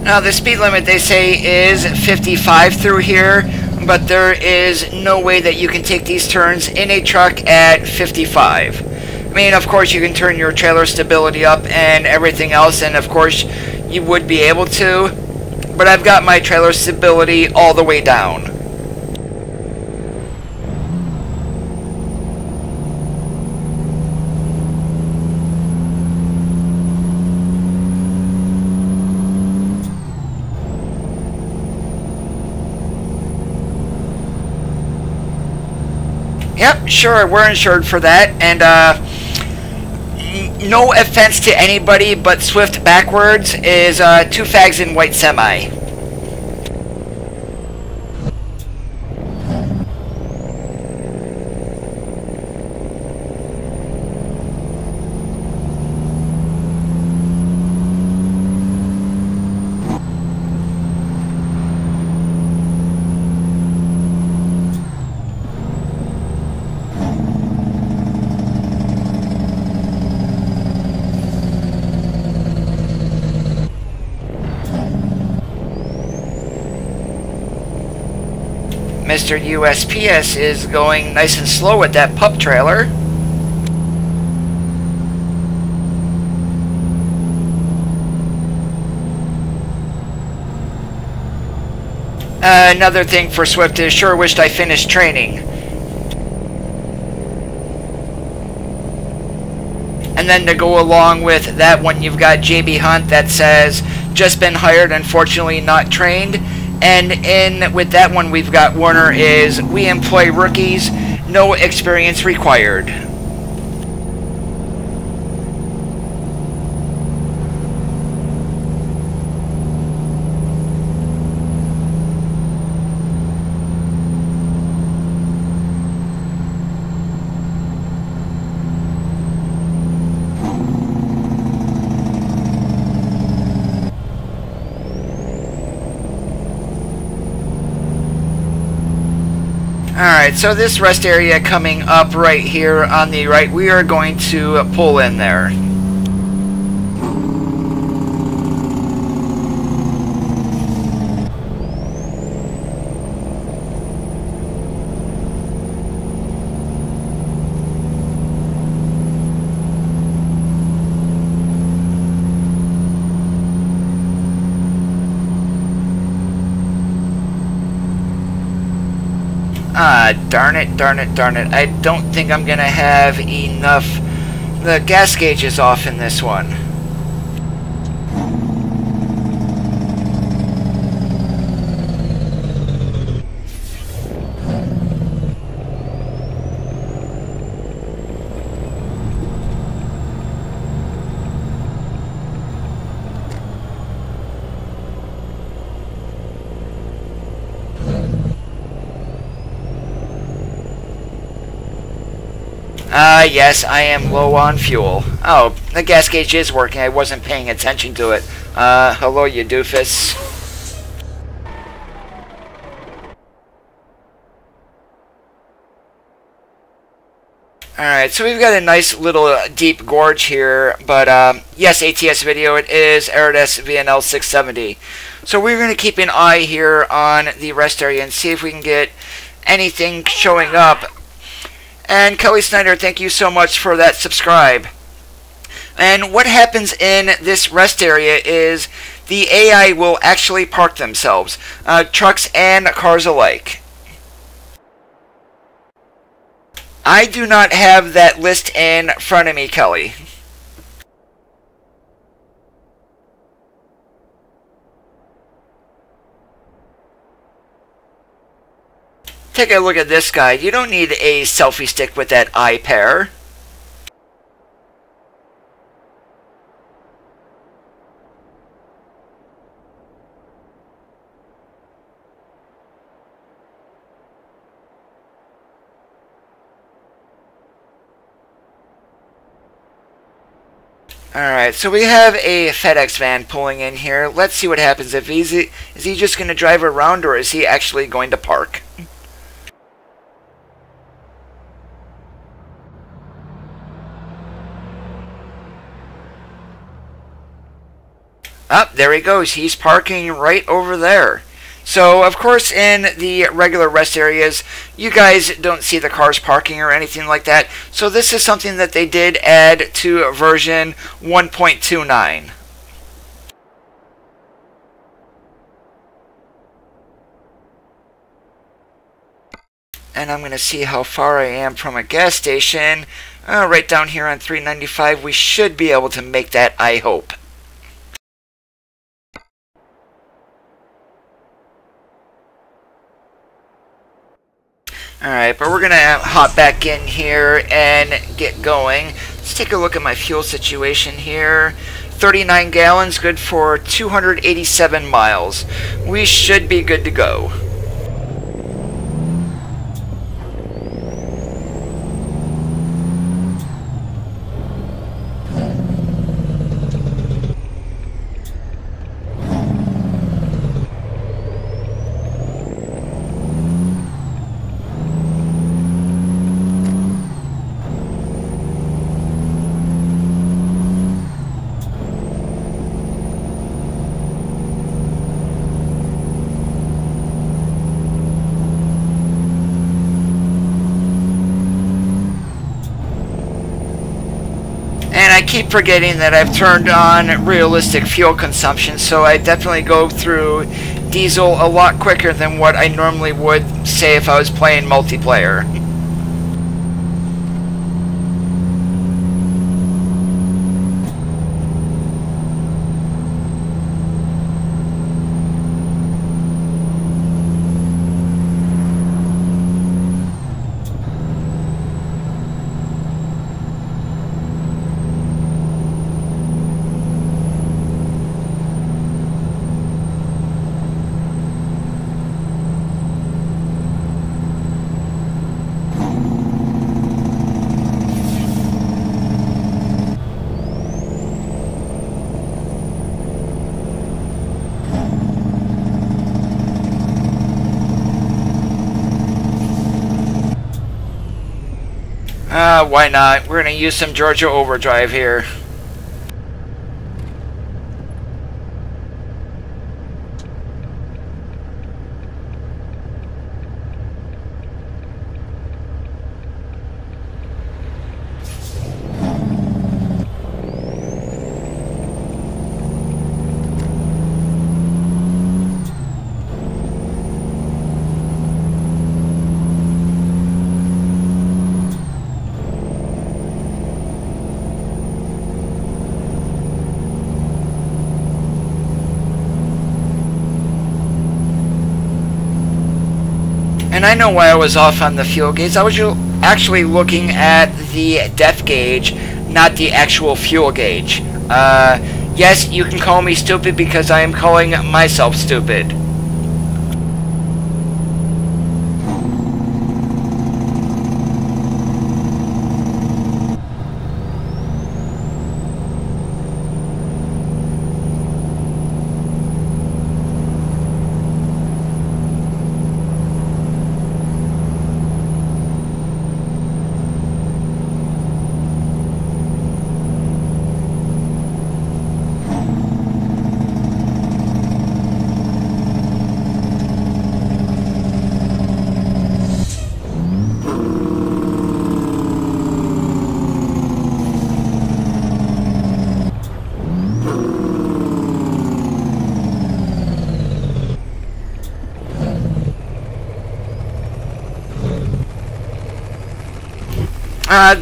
Now the speed limit they say is 55 through here, but there is no way that you can take these turns in a truck at 55. I mean, of course you can turn your trailer stability up and everything else, and of course you would be able to, but I've got my trailer stability all the way down. Yep, sure, we're insured for that, and no offense to anybody, but Swift backwards is 2 fags in white semi. Mr. USPS is going nice and slow with that pup trailer. Another thing for Swift is sure wished I finished training. And then to go along with that one, you've got JB Hunt that says, just been hired, unfortunately not trained. And in with that one, we've got Warner is, we employ rookies, no experience required. Alright, so this rest area coming up right here on the right, we are going to pull in there. Darn it, darn it, darn it. I don't think I'm going to have enough. The gas gauge is off in this one. Yes, I am low on fuel. Oh, the gas gauge is working. I wasn't paying attention to it. Hello, you doofus. Alright, so we've got a nice little deep gorge here, but yes, ATS video, it is Eridas VNL 670. So we're going to keep an eye here on the rest area and see if we can get anything showing up. And Kelly Snyder, thank you so much for that subscribe. And what happens in this rest area is the AI will actually park themselves, trucks and cars alike. I do not have that list in front of me, Kelly. Take a look at this guy. You don't need a selfie stick with that eye pair. Alright, so we have a FedEx van pulling in here. Let's see what happens. If is he just going to drive around, or is he actually going to park? Up, there he goes. He's parking right over there. So, of course, in the regular rest areas, you guys don't see the cars parking or anything like that. So this is something that they did add to version 1.29. And I'm going to see how far I am from a gas station. Right down here on 395. We should be able to make that, I hope. Alright, but we're going to hop back in here and get going. Let's take a look at my fuel situation here. 39 gallons, good for 287 miles. We should be good to go. keep forgetting that I've turned on realistic fuel consumption, so I definitely go through diesel a lot quicker than what I normally would, say, if I was playing multiplayer. Why not? We're going to use some Georgia Overdrive here. And I know why I was off on the fuel gauge. I was actually looking at the depth gauge, not the actual fuel gauge. Yes, you can call me stupid because I am calling myself stupid.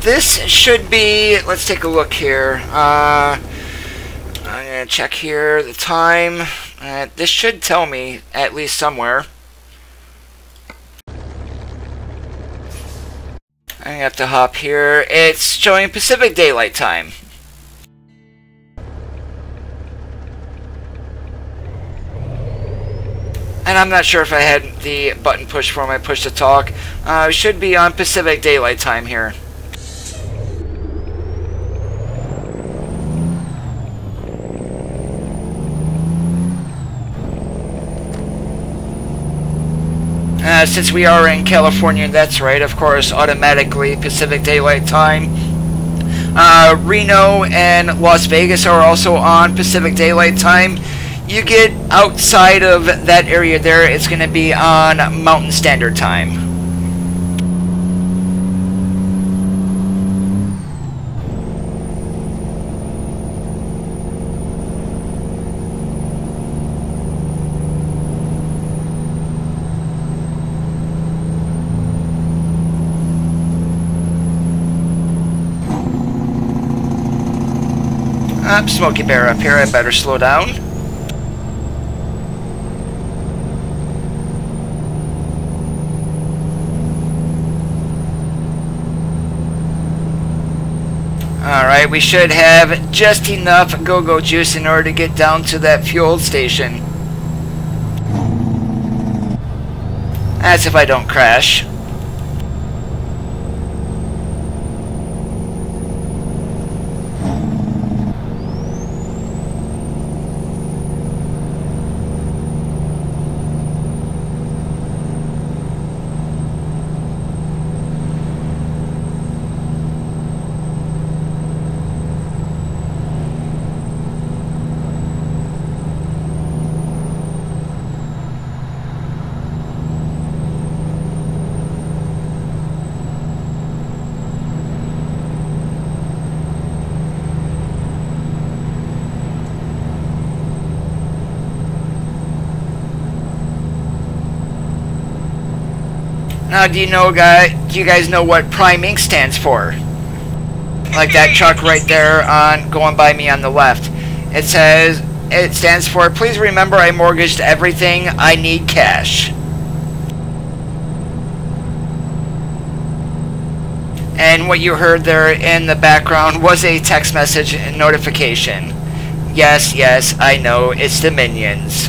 This should be, let's take a look here. I'm going to check here the time. This should tell me at least somewhere. I have to hop here. It's showing Pacific Daylight Time. And I'm not sure if I had the button pushed for my push to talk. It should be on Pacific Daylight Time here. Since we are in California, that's right, of course, automatically Pacific Daylight Time. Reno and Las Vegas are also on Pacific Daylight Time. You get outside of that area there, it's going to be on Mountain Standard Time. Smokey Bear up here, I better slow down. Alright, we should have just enough go-go juice in order to get down to that fuel station. That's if I don't crash. Now, do you guys know what Prime Inc. stands for? Like that truck right there on going by me on the left. It stands for, please remember I mortgaged everything, I need cash. And what you heard there in the background was a text message notification. Yes, yes, I know, it's the Minions.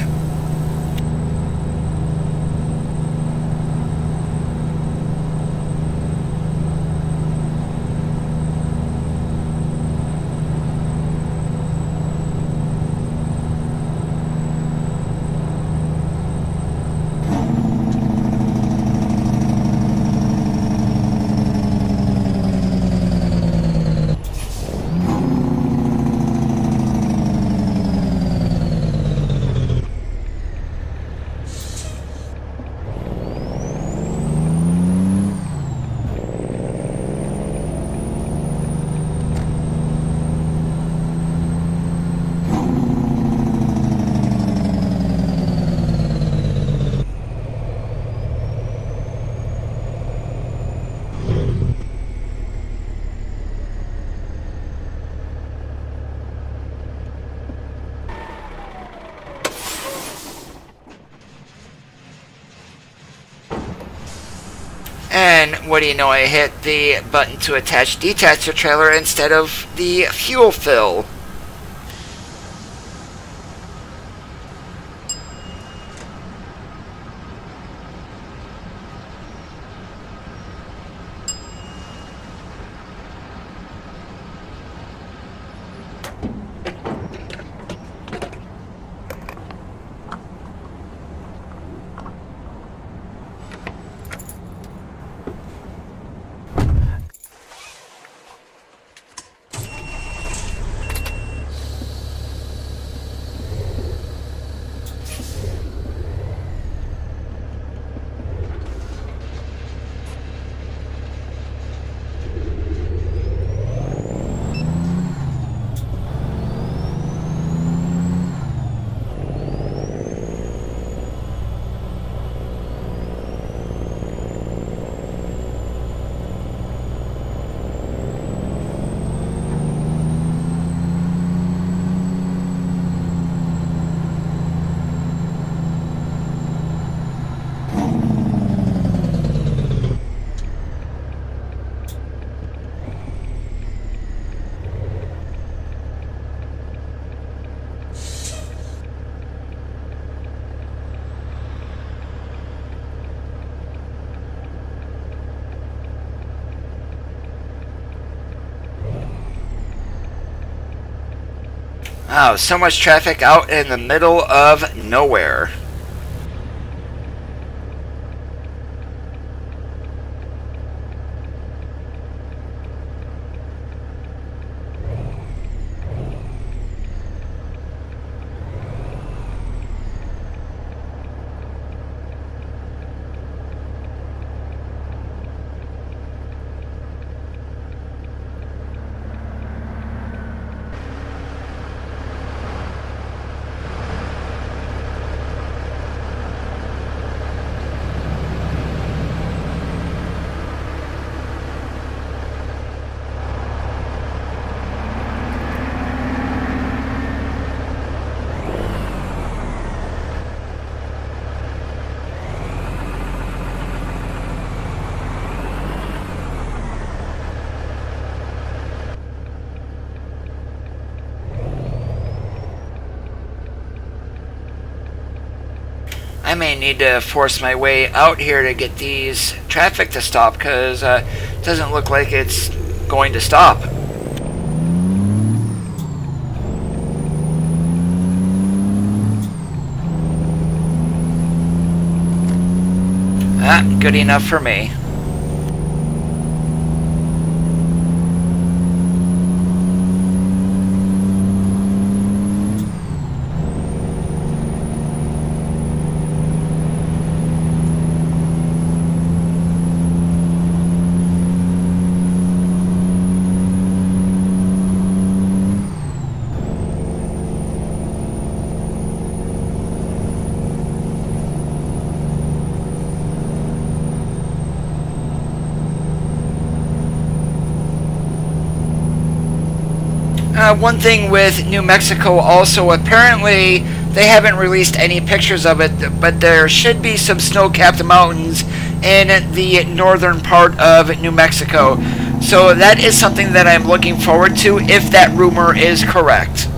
And what do you know, I hit the button to detach the trailer instead of the fuel fill. Wow, so much traffic out in the middle of nowhere. I may need to force my way out here to get these traffic to stop, because it doesn't look like it's going to stop. Good enough for me. one thing with New Mexico also, apparently they haven't released any pictures of it, but there should be some snow-capped mountains in the northern part of New Mexico. So that is something that I'm looking forward to if that rumor is correct.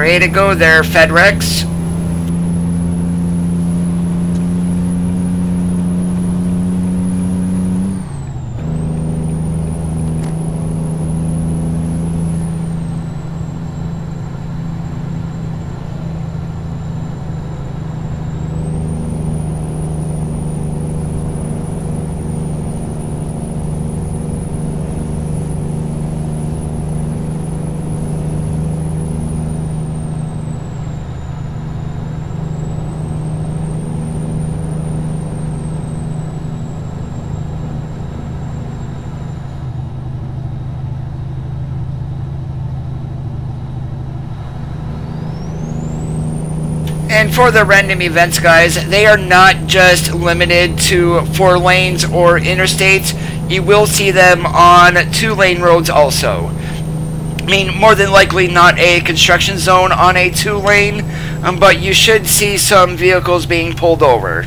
Way to go there, FedRex. And for the random events, guys, they are not just limited to 4 lanes or interstates. You will see them on 2-lane roads also. I mean, more than likely not a construction zone on a 2-lane, but you should see some vehicles being pulled over.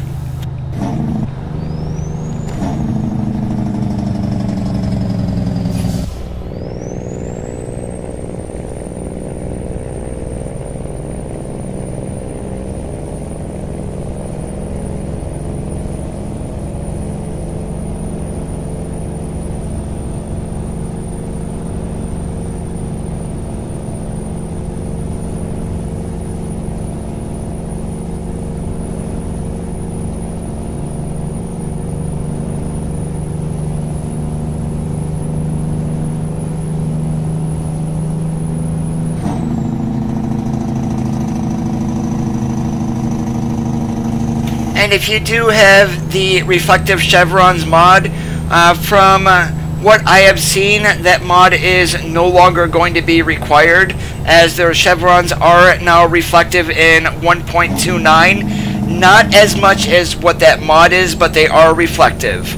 And if you do have the reflective chevrons mod, from what I have seen, that mod is no longer going to be required, as their chevrons are now reflective in 1.29. Not as much as what that mod is, but they are reflective.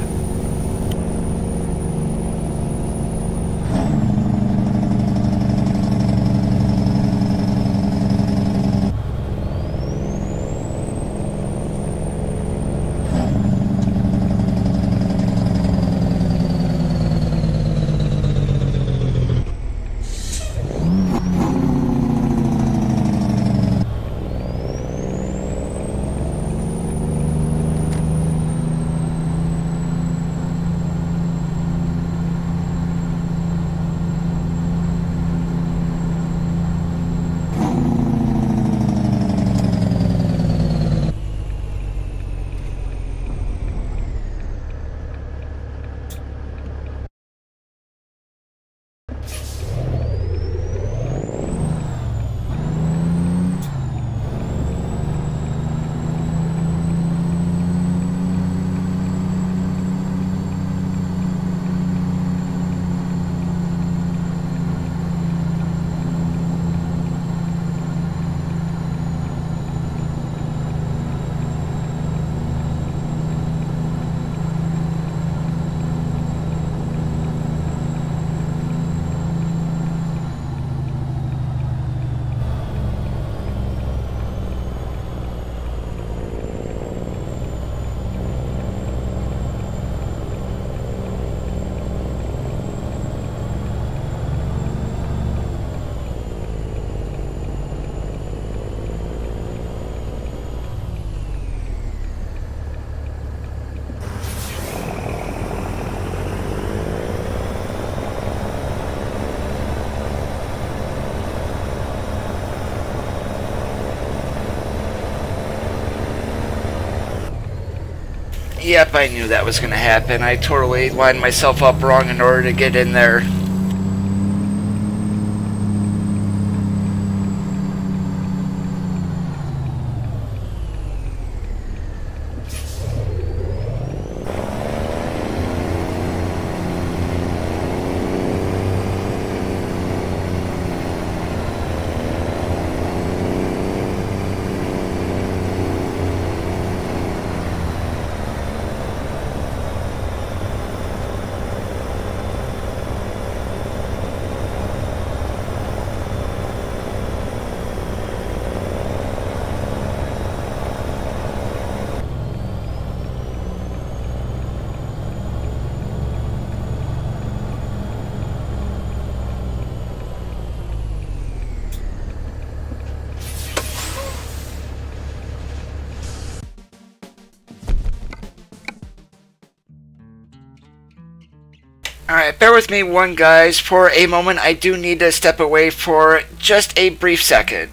Yep, I knew that was going to happen. I totally lined myself up wrong in order to get in there. Alright, bear with me one guys. For a moment, I do need to step away for just a brief second.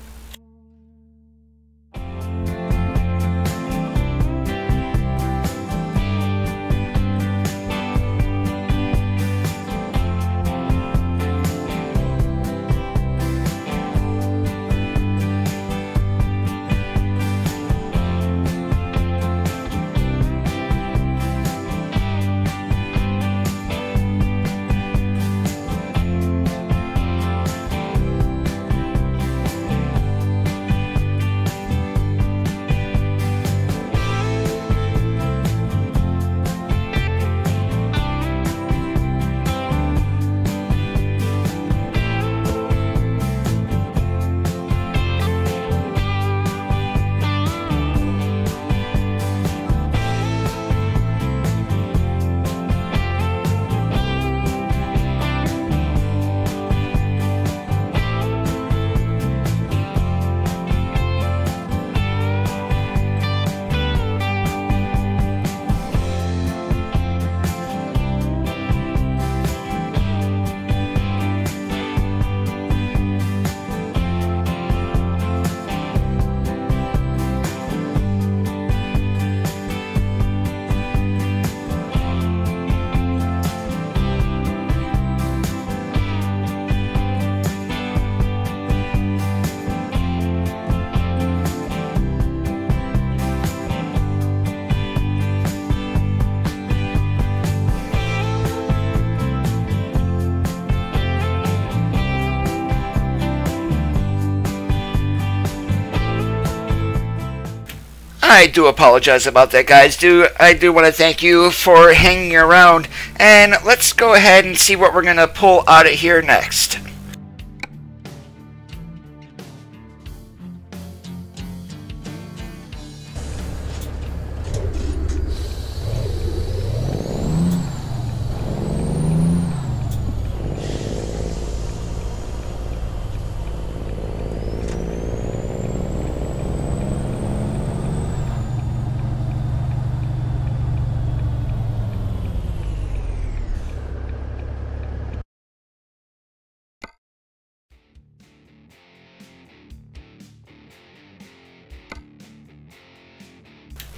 I do apologize about that, guys. I do want to thank you for hanging around, and let's go ahead and see what we're going to pull out of here next.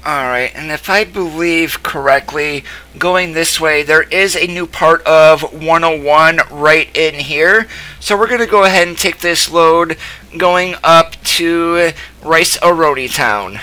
Alright, and if I believe correctly, going this way, there is a new part of 101 right in here. So we're going to go ahead and take this load going up to Rice-A-Roni Town.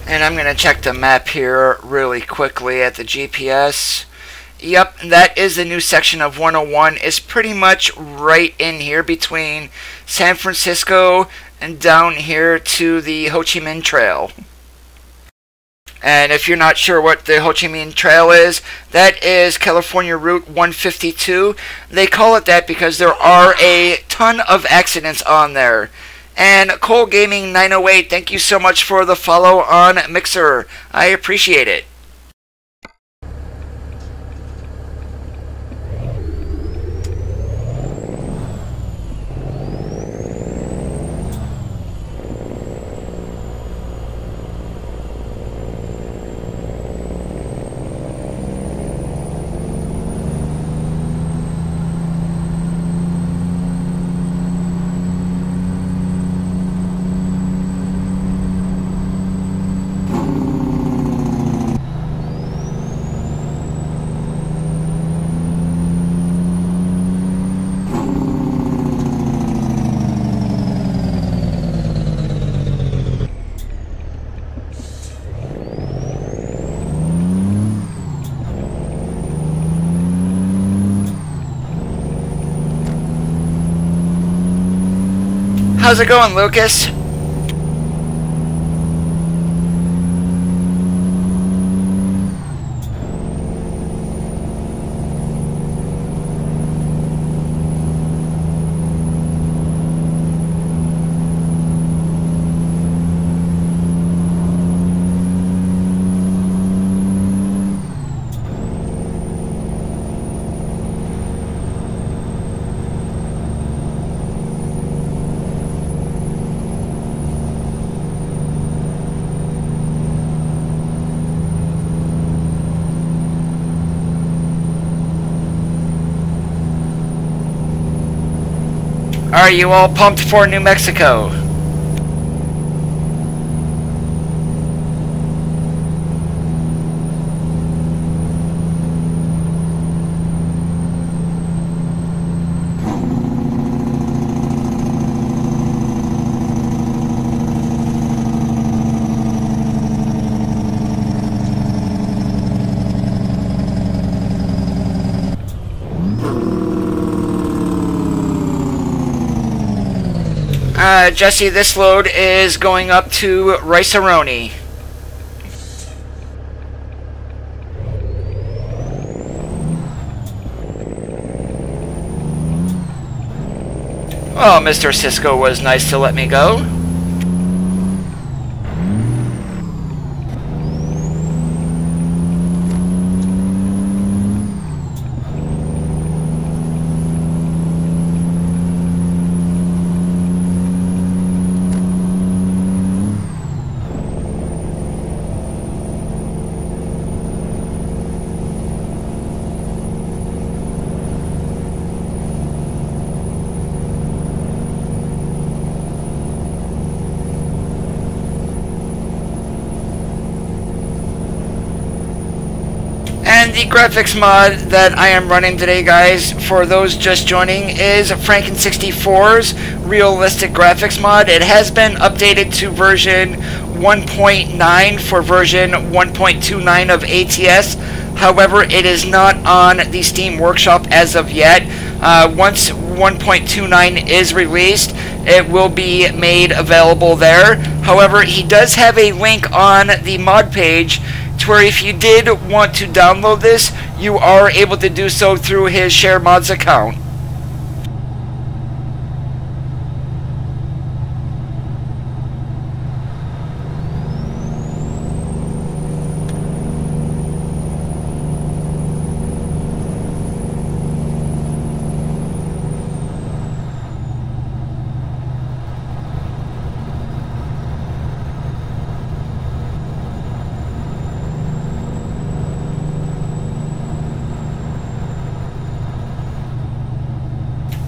And I'm going to check the map here really quickly at the GPS. Yep, that is the new section of 101. It's pretty much right in here between San Francisco and down here to the Ho Chi Minh Trail. And if you're not sure what the Ho Chi Minh Trail is, that is California Route 152. They call it that because there are a ton of accidents on there. And Cole Gaming 908, thank you so much for the follow on Mixer. I appreciate it. How's it going, Lucas? Are you all pumped for New Mexico? Jesse, this load is going up to Rice-A-Roni. Oh, Mr. Cisco was nice to let me go. And the graphics mod that I am running today, guys, for those just joining, is Franken64's realistic graphics mod. It has been updated to version 1.9 for version 1.29 of ATS. However, it is not on the Steam Workshop as of yet. Once 1.29 is released, it will be made available there. However, he does have a link on the mod page to where if you did want to download this, you are able to do so through his Share Mods account.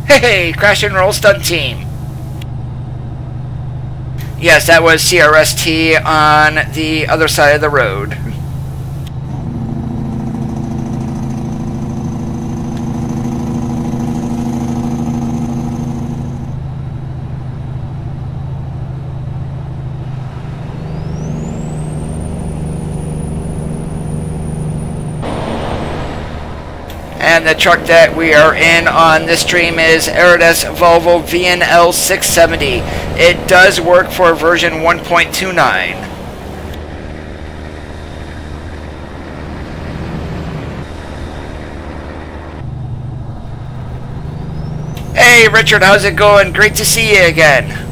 Hey, Crash and Roll Stunt Team. Yes, that was CRST on the other side of the road. And the truck that we are in on this stream is Aerodesk Volvo VNL 670. It does work for version 1.29. Hey Richard, how's it going? Great to see you again.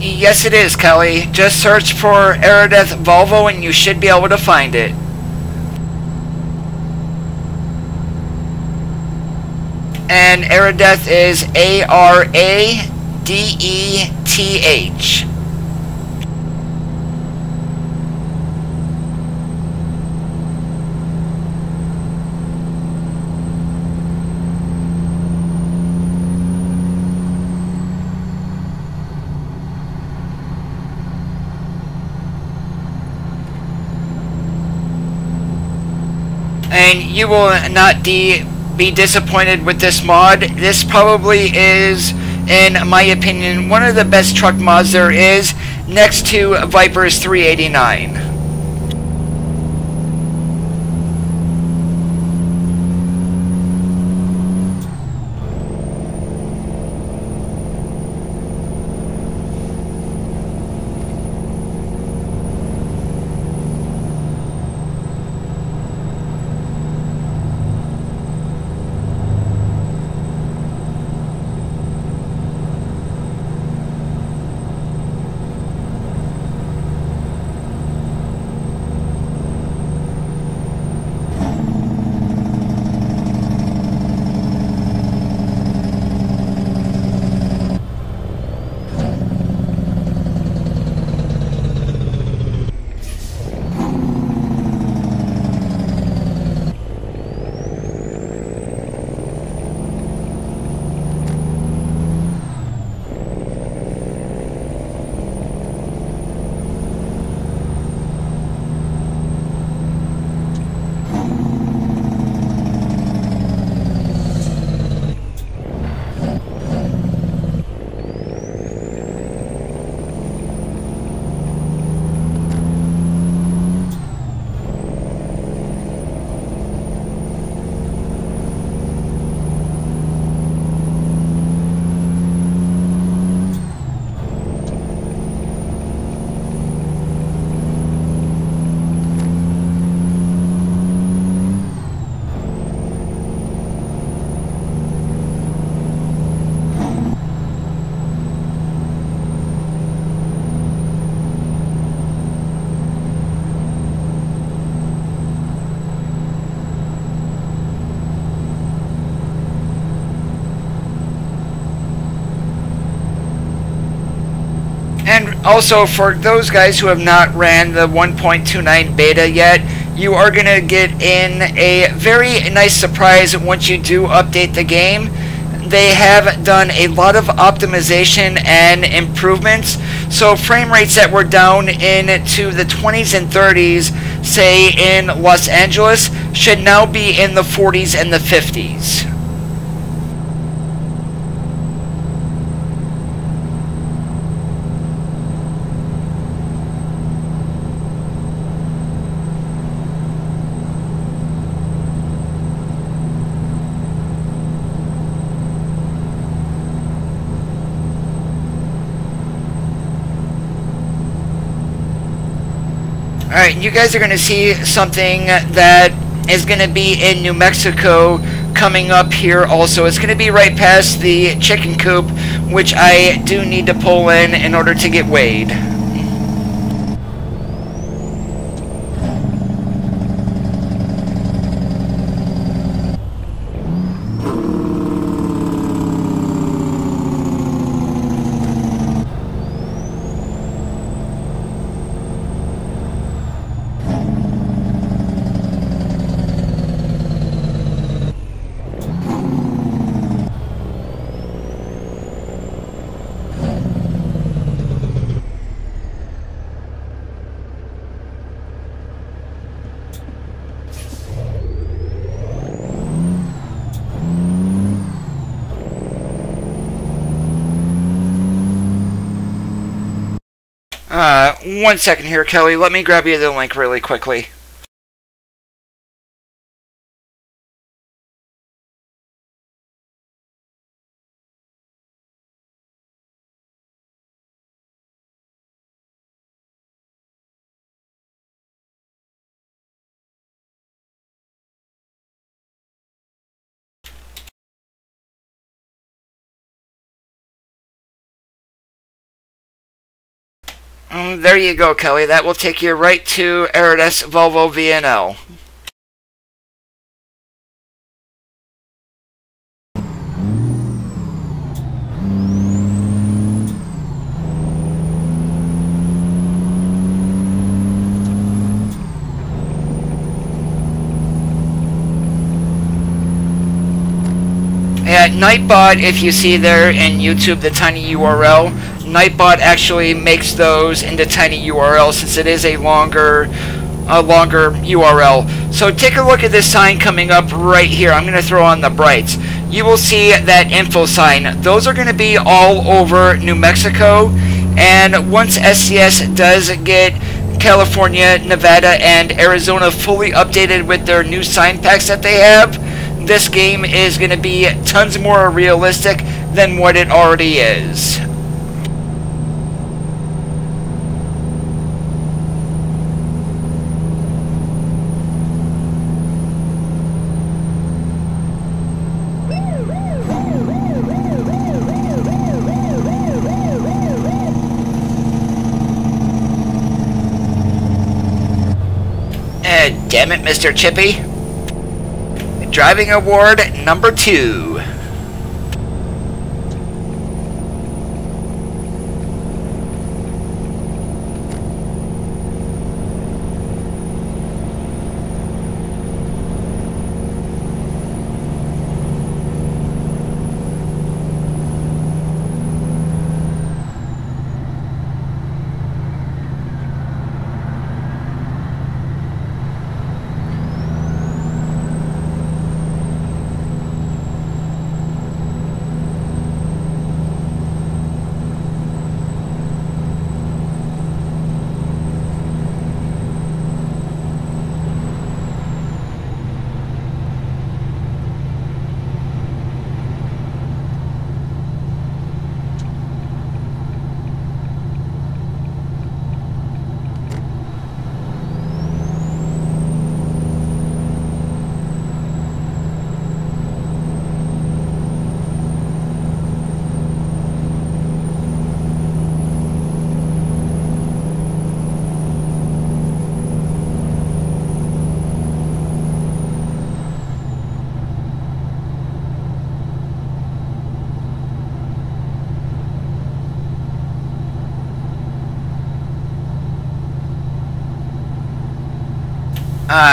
Yes, it is, Kelly. Just search for Aerodesk Volvo and you should be able to find it. And Aerodesk is A-R-A-D-E-T-H. And you will not be disappointed with this mod. This probably is, in my opinion, one of the best truck mods there is, next to Viper's 389. Also, for those guys who have not ran the 1.29 beta yet, you are going to get in a very nice surprise once you do update the game. They have done a lot of optimization and improvements, so frame rates that were down into the 20s and 30s, say in Los Angeles, should now be in the 40s and the 50s. Alright, you guys are going to see something that is going to be in New Mexico coming up here also. It's going to be right past the chicken coop, which I do need to pull in order to get weighed. One second here, Kelly. Let me grab you the link really quickly. There you go, Kelly. That will take you right to Eridas Volvo VNL. At Nightbot, if you see there in YouTube the tiny URL, Nightbot actually makes those into tiny URLs since it is a longer URL. So take a look at this sign coming up right here. I'm going to throw on the brights. You will see that info sign. Those are going to be all over New Mexico, and once SCS does get California, Nevada, and Arizona fully updated with their new sign packs that they have, this game is going to be tons more realistic than what it already is. Damn it, Mr. Chippy. Driving award number 2.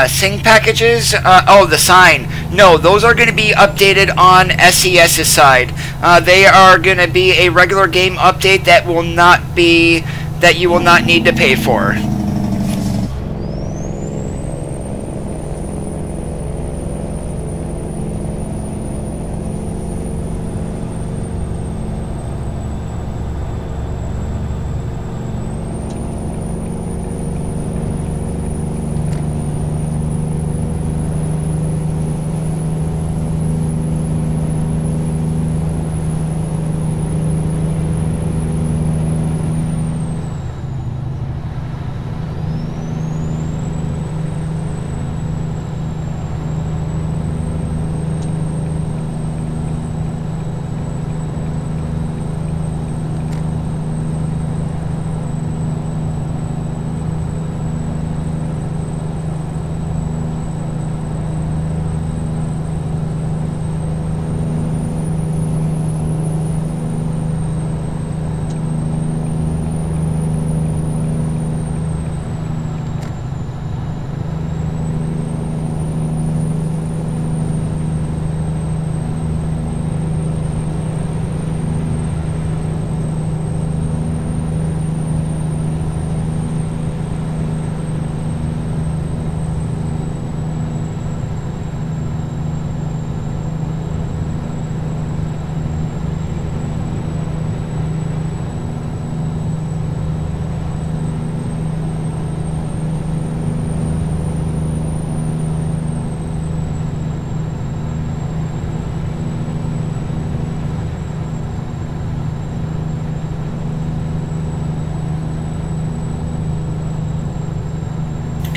Sing packages. Oh, the sign. No, those are going to be updated on SES's side. They are going to be a regular game update that you will not need to pay for.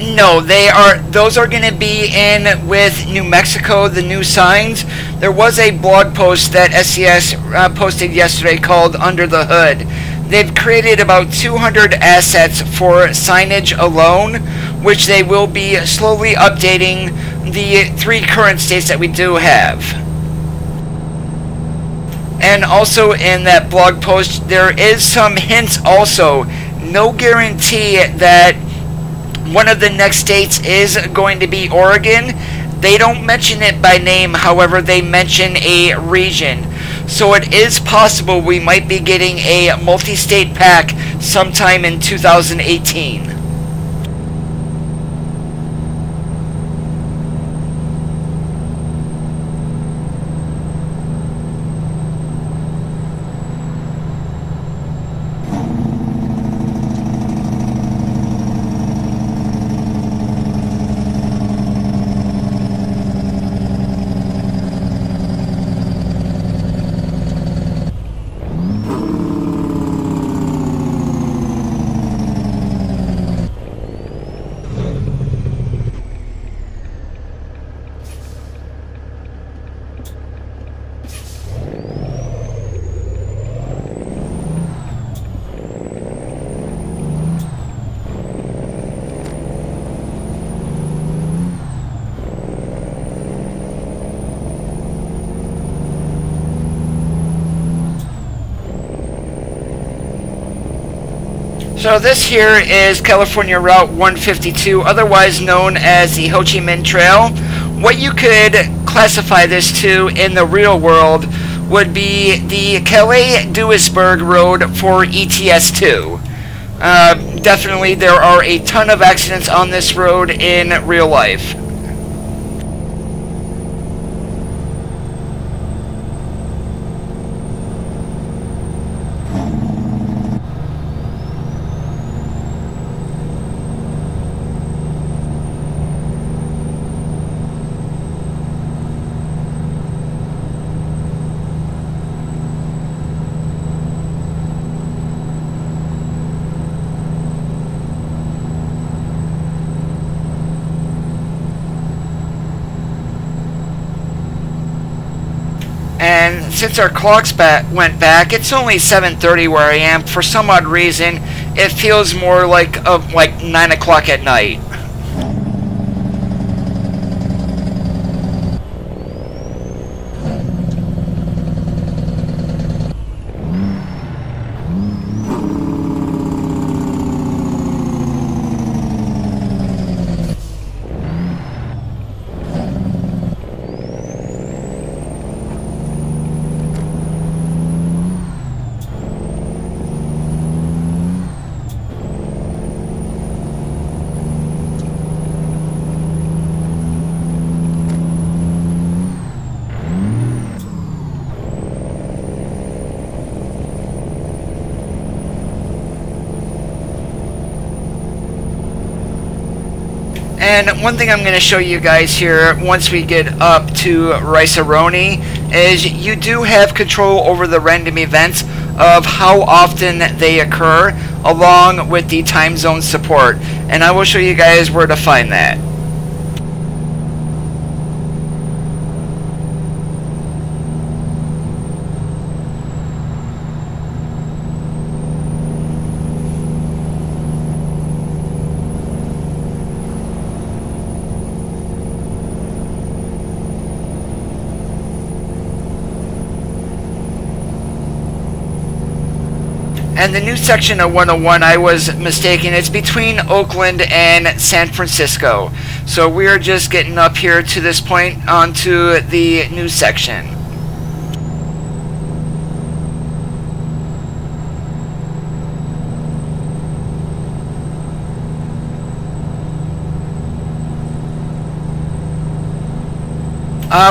No, those are going to be in with New Mexico, the new signs. There was a blog post that SES posted yesterday called Under the Hood. They've created about 200 assets for signage alone, which they will be slowly updating the 3 current states that we do have. And also in that blog post, there is some hints also. No guarantee that one of the next states is going to be Oregon. They don't mention it by name, however, they mention a region. So it is possible we might be getting a multi-state pack sometime in 2018. So this here is California Route 152, otherwise known as the Ho Chi Minh Trail. What you could classify this to in the real world would be the Calais-Duisburg Road for ETS2. Definitely there are a ton of accidents on this road in real life. And since our clocks went back, it's only 7:30 where I am. For some odd reason, it feels more like 9 o'clock at night. And one thing I'm going to show you guys here once we get up to Rice-A-Roni is you do have control over the random events of how often they occur, along with the time zone support. And I will show you guys where to find that. And the new section of 101, I was mistaken, it's between Oakland and San Francisco. So we are just getting up here to this point onto the new section.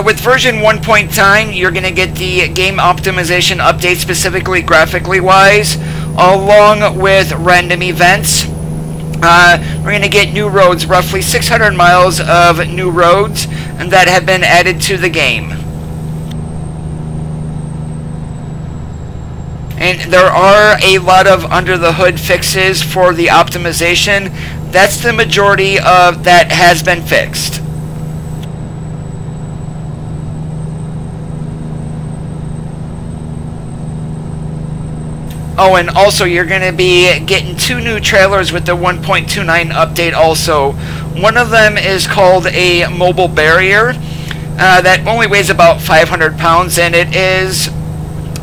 With version 1.9, you're going to get the game optimization update, specifically graphically wise, along with random events. We're going to get new roads, roughly 600 miles of new roads, and that have been added to the game. And there are a lot of under the hood fixes for the optimization. That's the majority of that has been fixed. Oh, and also you're going to be getting 2 new trailers with the 1.29 update also. One of them is called a mobile barrier that only weighs about 500 pounds, and it is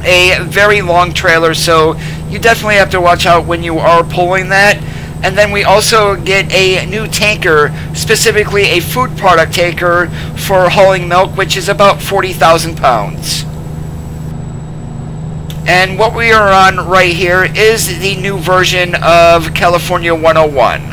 a very long trailer, so you definitely have to watch out when you are pulling that. And then we also get a new tanker, specifically a food product tanker for hauling milk, which is about 40,000 pounds. And what we are on right here is the new version of California 101.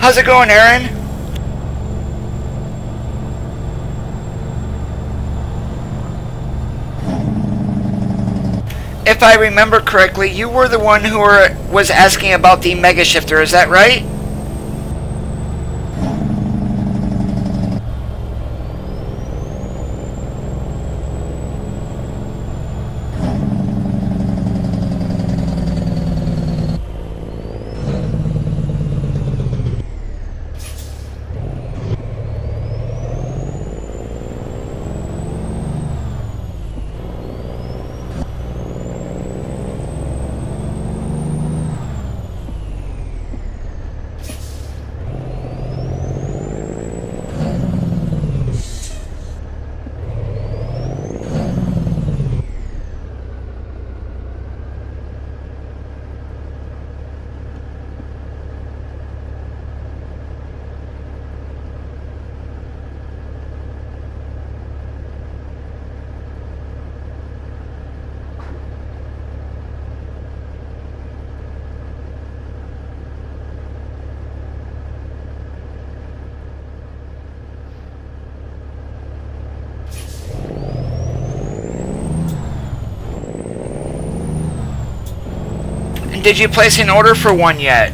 How's it going, Aaron? If I remember correctly, you were the one who was asking about the Mega Shifter, is that right? Did you place an order for one yet?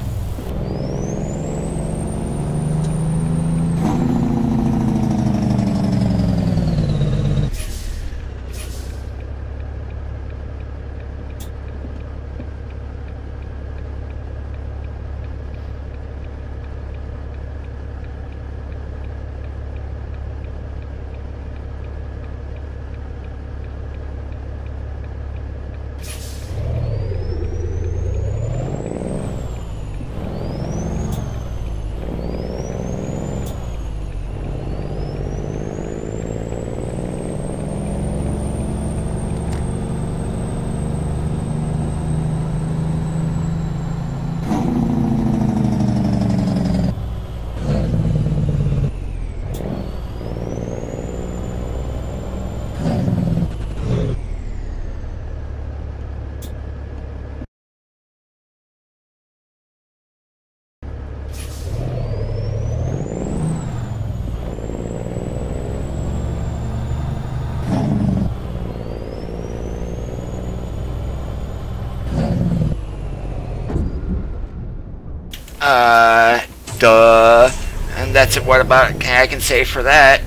Duh. And that's what about I can say for that.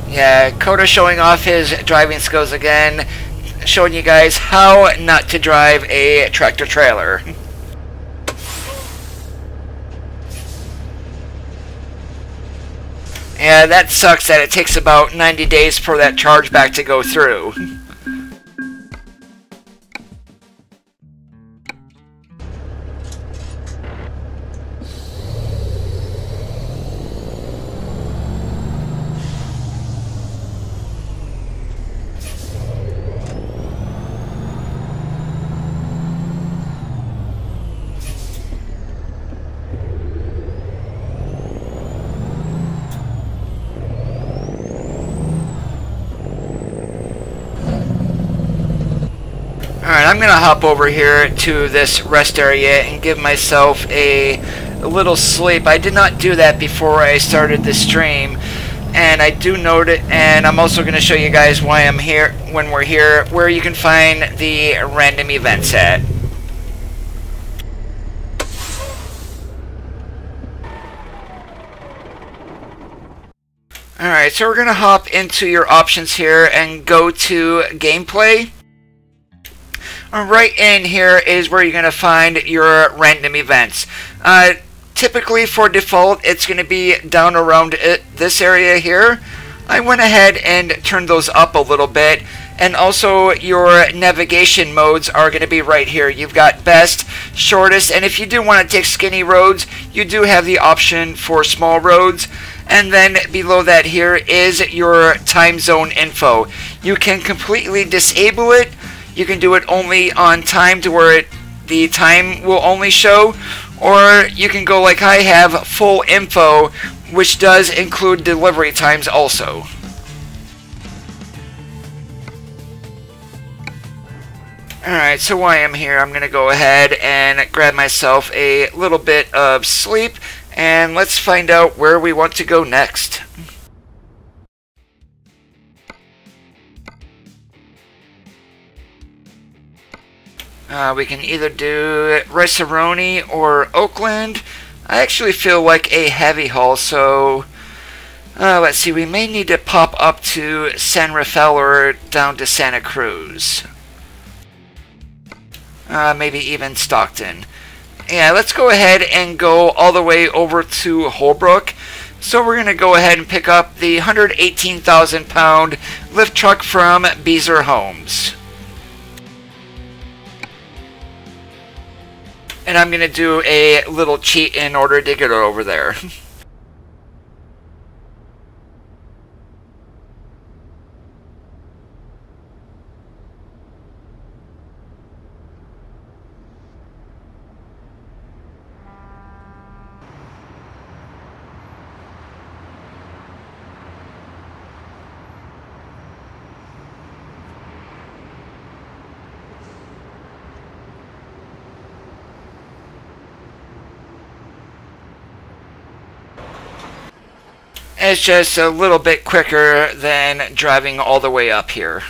Yeah, Coda showing off his driving skills again, showing you guys how not to drive a tractor trailer. Yeah, that sucks that it takes about 90 days for that chargeback to go through. Alright, I'm going to hop over here to this rest area and give myself a little sleep. I did not do that before I started the stream, and I do note it, and I'm also going to show you guys why I'm here when we're here, where you can find the random events at. Alright, so we're going to hop into your options here and go to gameplay. Right in here is where you're going to find your random events. Typically for default it's going to be down around this area here. I went ahead and turned those up a little bit, and also your navigation modes are going to be right here. You've got best, shortest, and if you do want to take skinny roads, you do have the option for small roads. And then below that here is your time zone info. You can completely disable it. You can do it only on time to where the time will only show, or you can go like I have, full info, which does include delivery times also. Alright, so while I'm here, I'm going to go ahead and grab myself a little bit of sleep, and let's find out where we want to go next. We can either do Rice-A-Roni or Oakland. I actually feel like a heavy haul, so let's see, we may need to pop up to San Rafael or down to Santa Cruz. Maybe even Stockton. Yeah, let's go ahead and go all the way over to Holbrook. So we're going to go ahead and pick up the 118,000 pound lift truck from Beezer Homes. And I'm going to do a little cheat in order to get it over there. It's just a little bit quicker than driving all the way up here.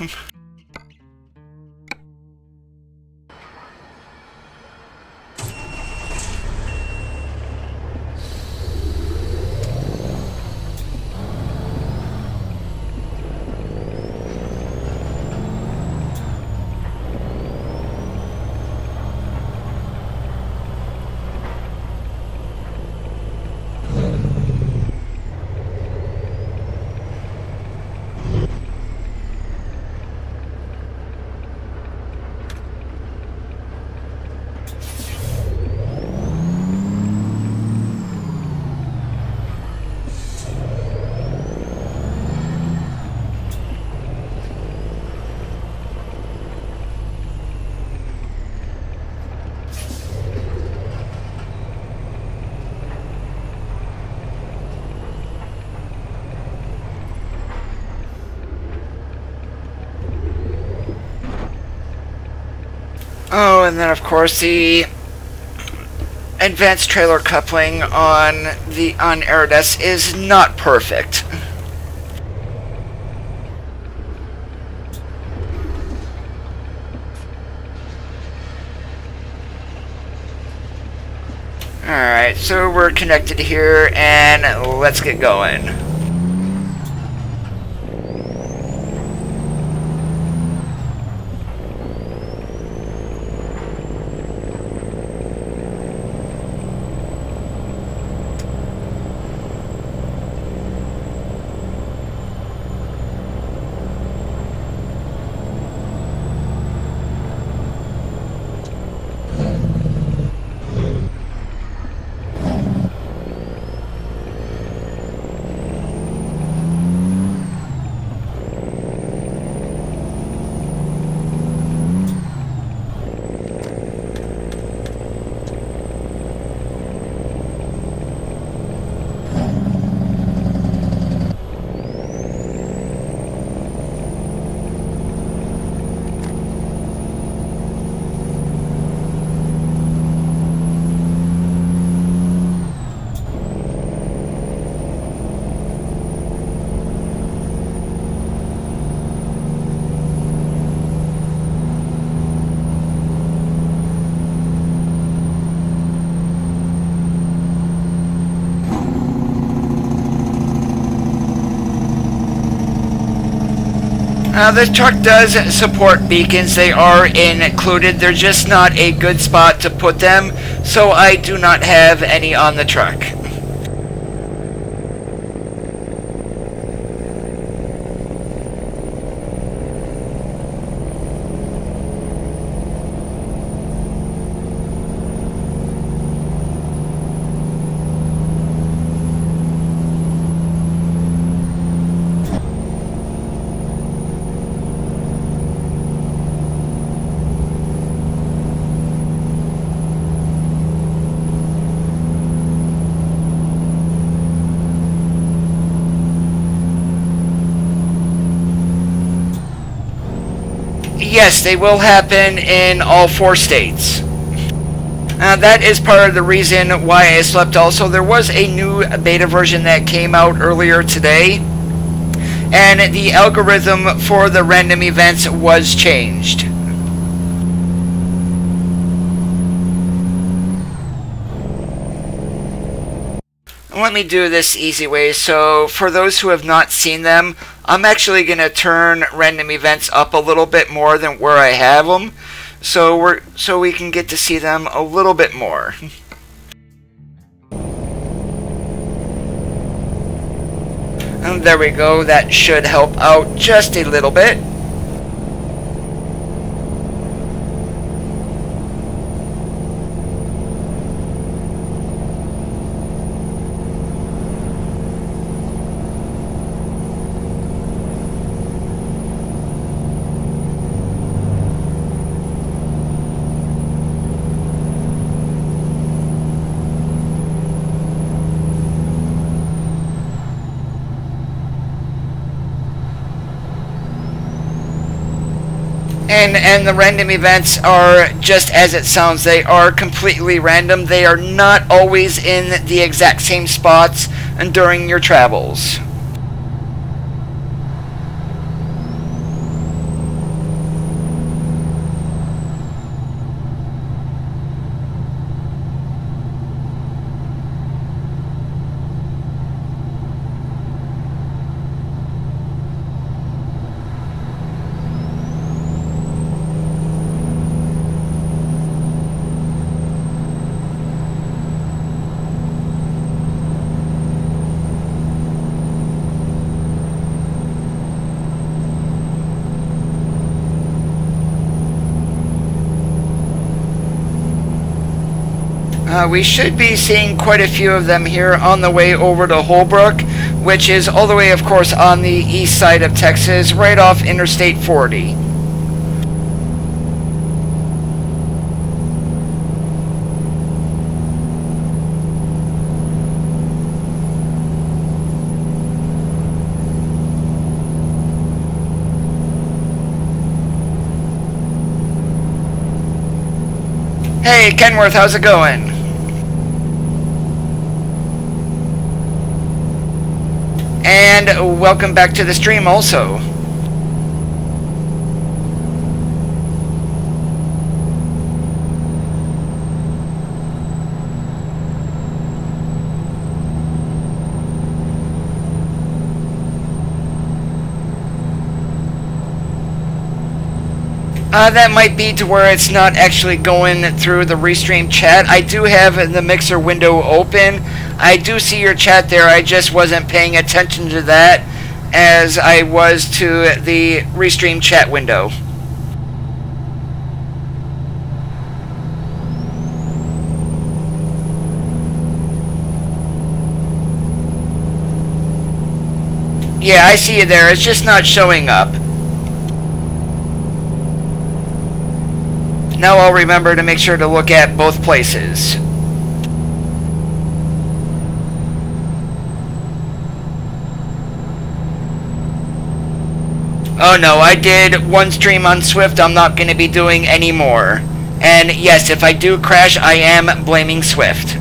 Oh, and then of course the advanced trailer coupling on Erides is not perfect. Alright, so we're connected here, and let's get going. The truck does support beacons. They are included. They're just not a good spot to put them, so I do not have any on the truck. Yes, they will happen in all 4 states. That is part of the reason why I slept also. There was a new beta version that came out earlier today, and the algorithm for the random events was changed. Let me do this easy way. So for those who have not seen them, I'm actually going to turn random events up a little bit more than where I have them, so we can get to see them a little bit more. And there we go. That should help out just a little bit. And the random events are just as it sounds. They are completely random. They are not always in the exact same spots and during your travels. We should be seeing quite a few of them here on the way over to Holbrook, which is all the way, of course, on the east side of Texas, right off Interstate 40. Hey, Kenworth, how's it going? And welcome back to the stream also. That might be to where it's not actually going through the restream chat. I do have the mixer window open. I do see your chat there. I just wasn't paying attention to that as I was to the restream chat window. Yeah, I see you there. It's just not showing up. Now I'll remember to make sure to look at both places. Oh no, I did one stream on Swift. I'm not going to be doing any more. And yes, if I do crash, I am blaming Swift.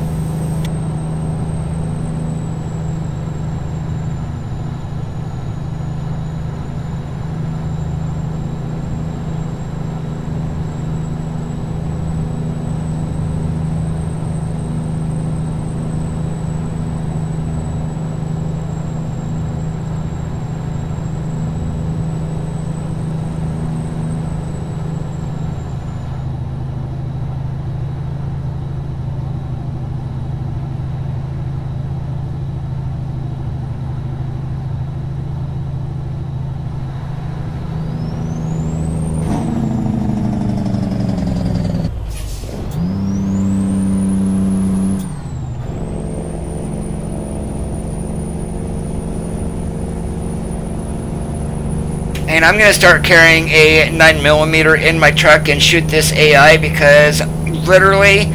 And I'm going to start carrying a 9mm in my truck and shoot this AI because literally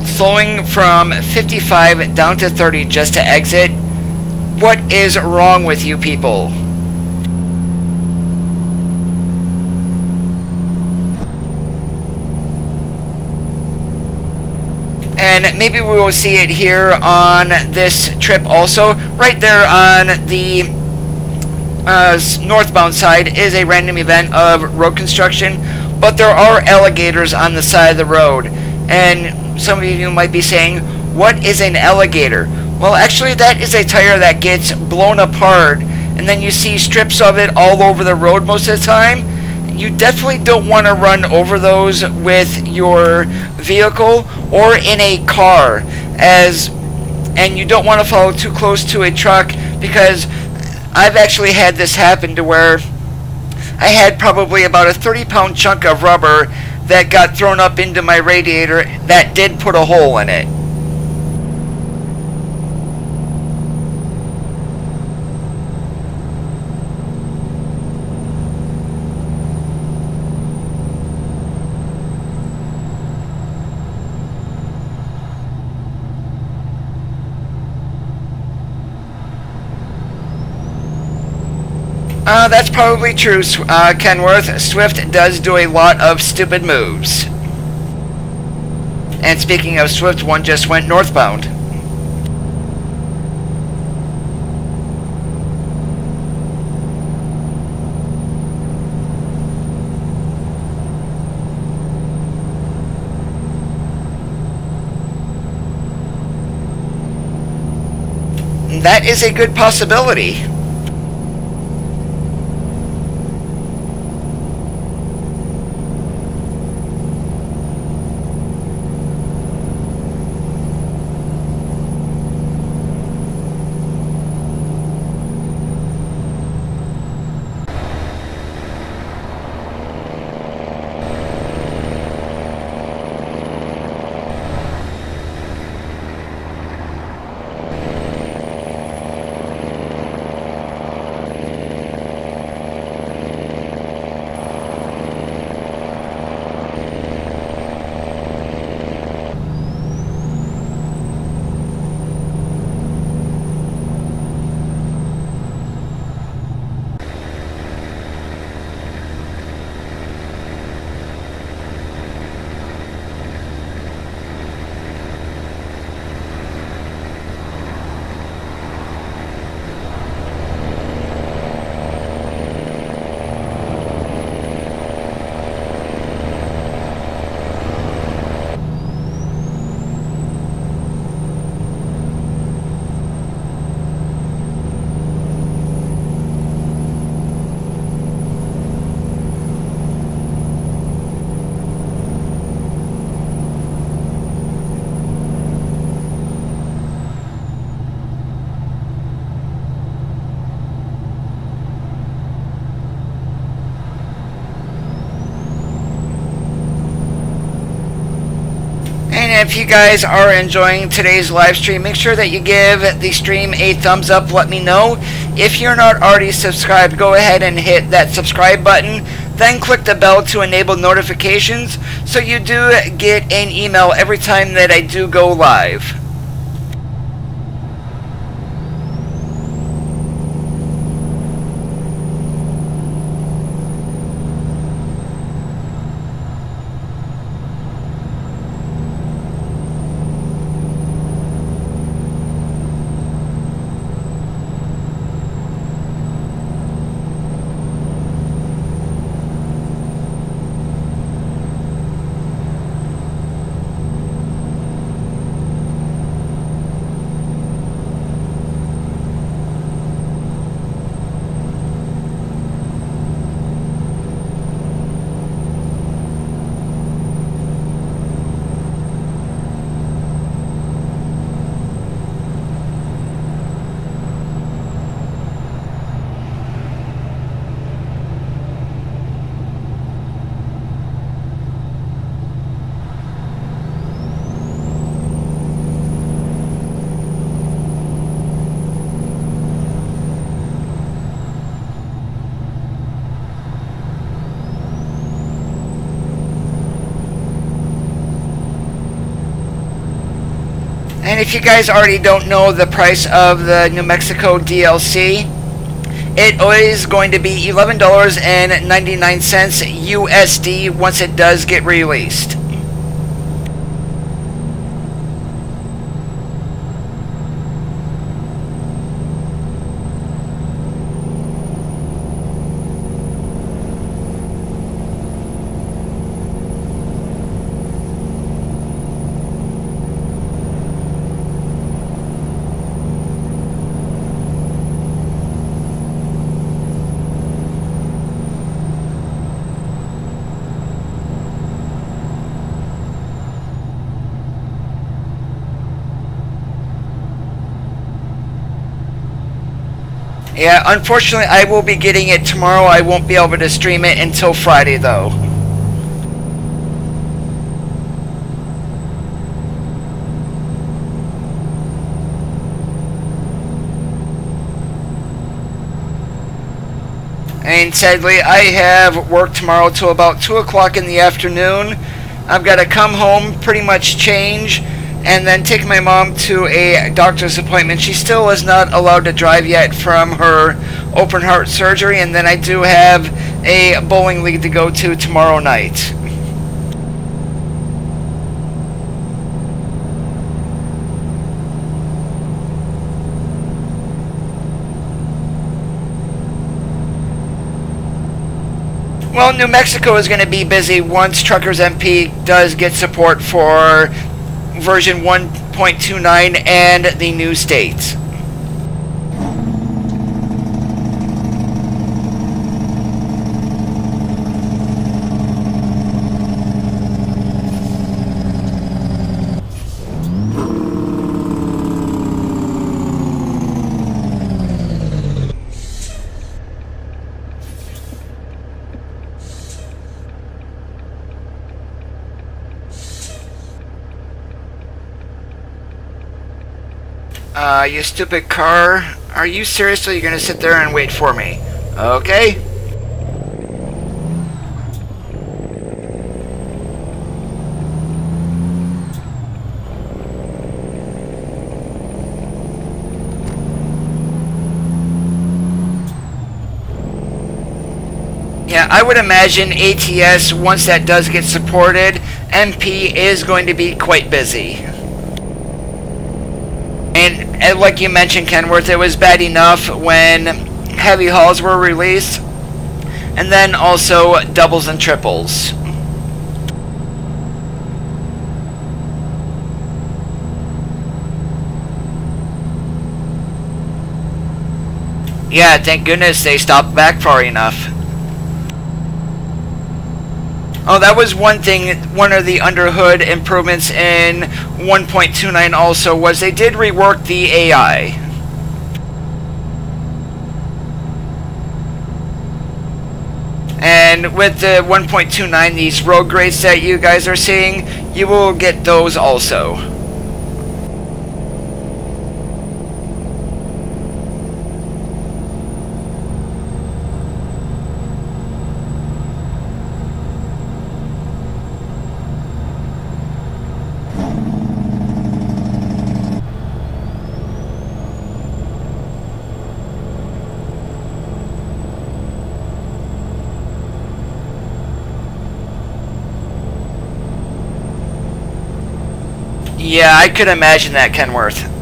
slowing from 55 down to 30 just to exit, what is wrong with you people? And maybe we will see it here on this trip also. Right there on the northbound side is a random event of road construction, but there are alligators on the side of the road. And some of you might be saying, what is an alligator? Well, actually that is a tire that gets blown apart and then you see strips of it all over the road most of the time. You definitely don't want to run over those with your vehicle or in a car, and you don't want to follow too close to a truck, because I've actually had this happen to where I had probably about a 30-pound chunk of rubber that got thrown up into my radiator that did put a hole in it. That's probably true, Kenworth. Swift does do a lot of stupid moves. And speaking of Swift, one just went northbound. That is a good possibility. if you guys are enjoying today's live stream, make sure that you give the stream a thumbs up. Let me know. If you're not already subscribed, go ahead and hit that subscribe button. Then click the bell to enable notifications so you do get an email every time that I do go live. And if you guys already don't know the price of the New Mexico DLC, it is going to be $11.99 USD once it does get released. Yeah, unfortunately, I will be getting it tomorrow. I won't be able to stream it until Friday, though. And sadly, I have work tomorrow till about 2 o'clock in the afternoon. I've got to come home, pretty much change, and then take my mom to a doctor's appointment. She still is not allowed to drive yet from her open heart surgery, and then I do have a bowling league to go to tomorrow night. Well, New Mexico is going to be busy once Truckers MP does get support for version 1.29 and the new states. You stupid car. Are you seriously going to sit there and wait for me? Okay. Yeah, I would imagine ATS, once that does get supported, MP is going to be quite busy. And like you mentioned, Kenworth, it was bad enough when heavy hauls were released, and then also doubles and triples. Yeah, thank goodness they stopped back far enough. Oh, that was one thing, one of the underhood improvements in 1.29 also, was they did rework the AI. And And with the 1.29, these road grades that you guys are seeing, you will get those also. Yeah, I could imagine that, Kenworth.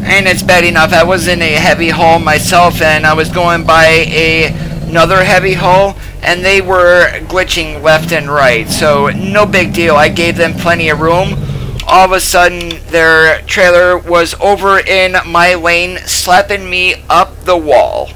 And it's bad enough. I was in a heavy haul myself, and I was going by another heavy haul, and they were glitching left and right. So no big deal. I gave them plenty of room. All of a sudden, their trailer was over in my lane, slapping me up the wall.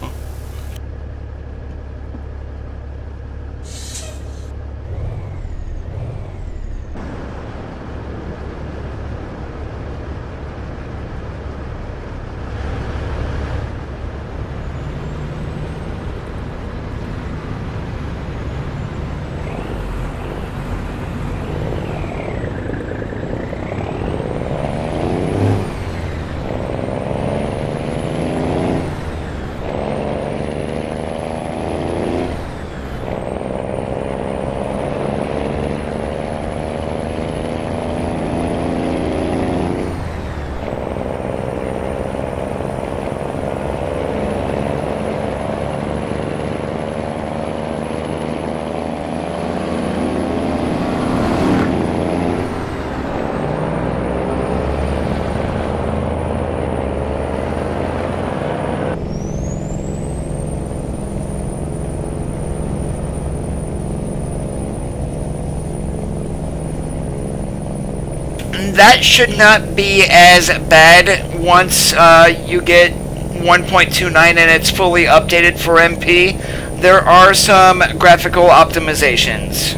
That should not be as bad once you get 1.29 and it's fully updated for MP. There are some graphical optimizations.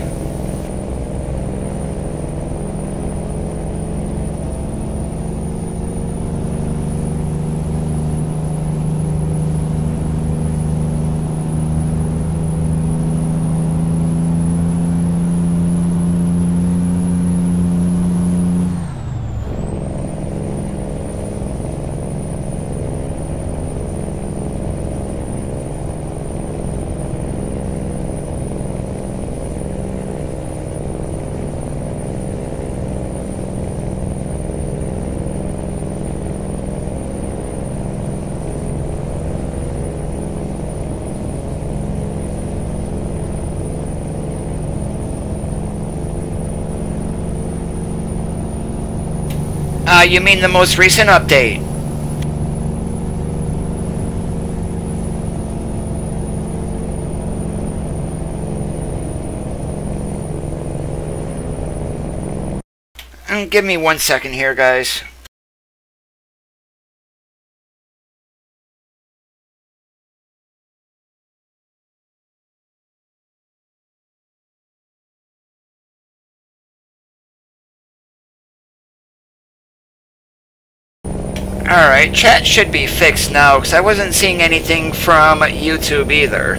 You mean the most recent update? Give me 1 second here, guys. Alright, chat should be fixed now, because I wasn't seeing anything from YouTube either.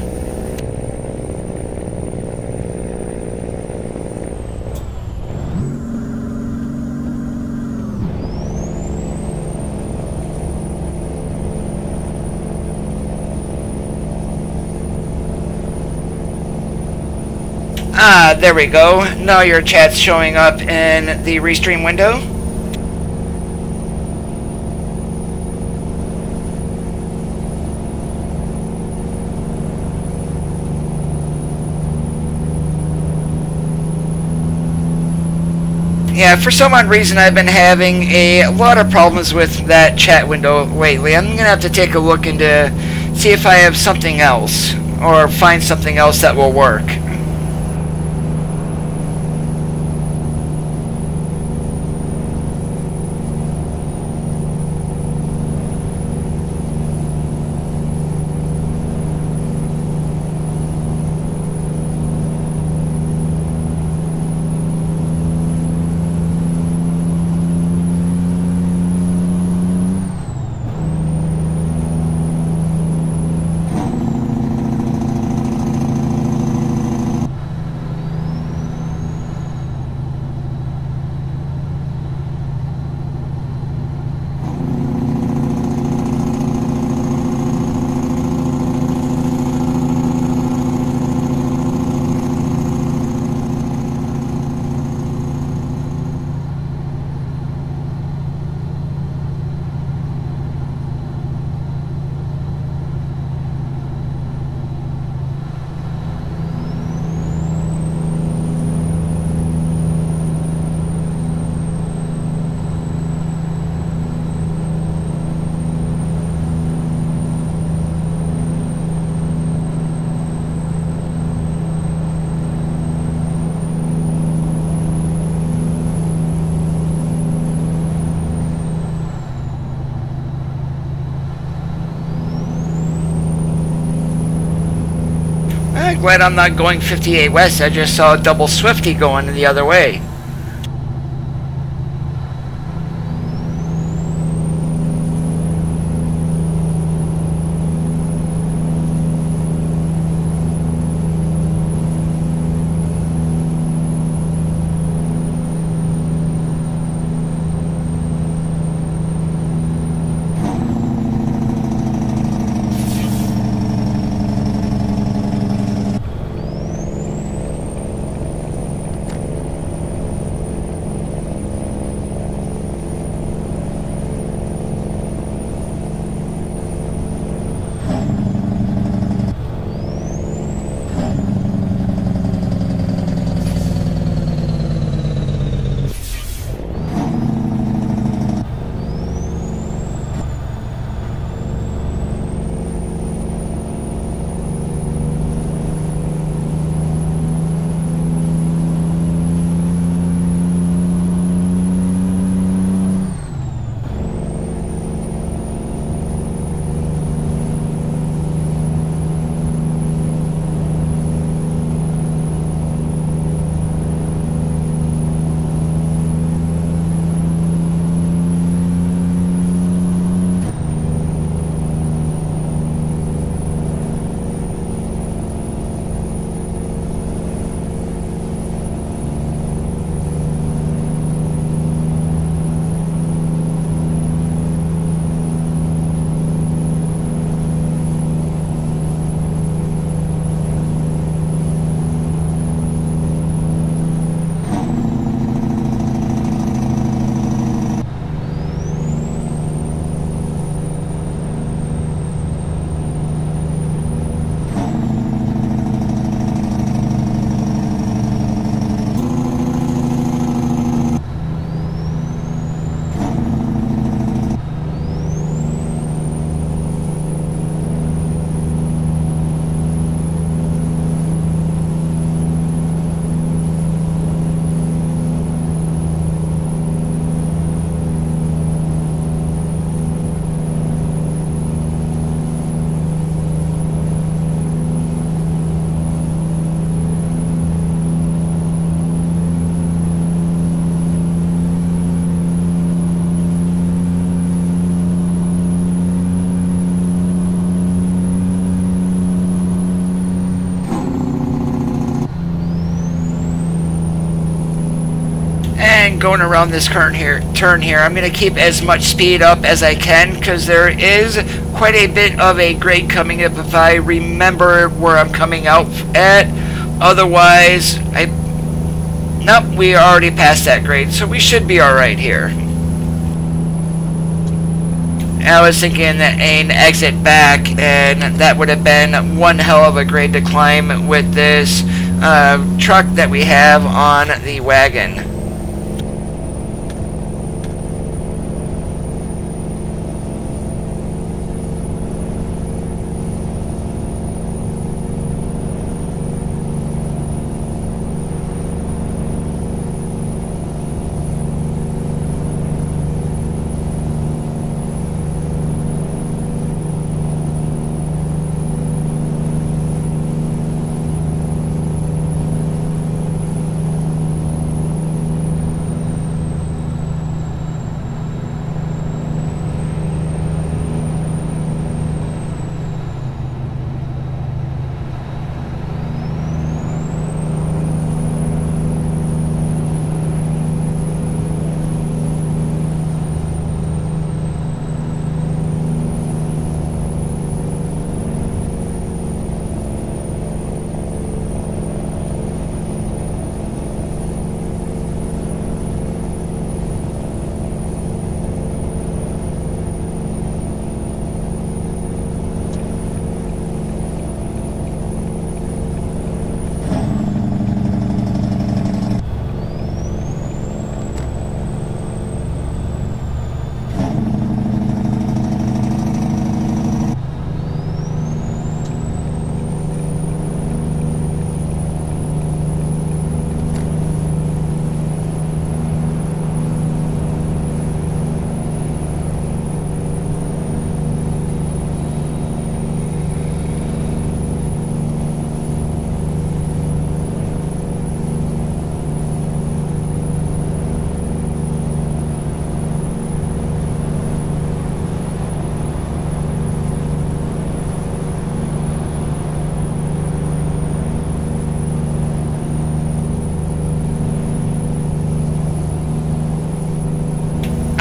Ah, there we go. Now your chat's showing up in the restream window. Yeah, for some odd reason I've been having a lot of problems with that chat window lately. I'm gonna have to take a look into see if I have something else, or find something else that will work. glad I'm not going 58 west. I just saw a double Swifty going the other way. And going around this turn here, I'm going to keep as much speed up as I can because there is quite a bit of a grade coming up if I remember where I'm coming out at. Otherwise, nope, we already passed that grade, so we should be alright here. I was thinking that an exit back, and that would have been one hell of a grade to climb with this truck that we have on the wagon.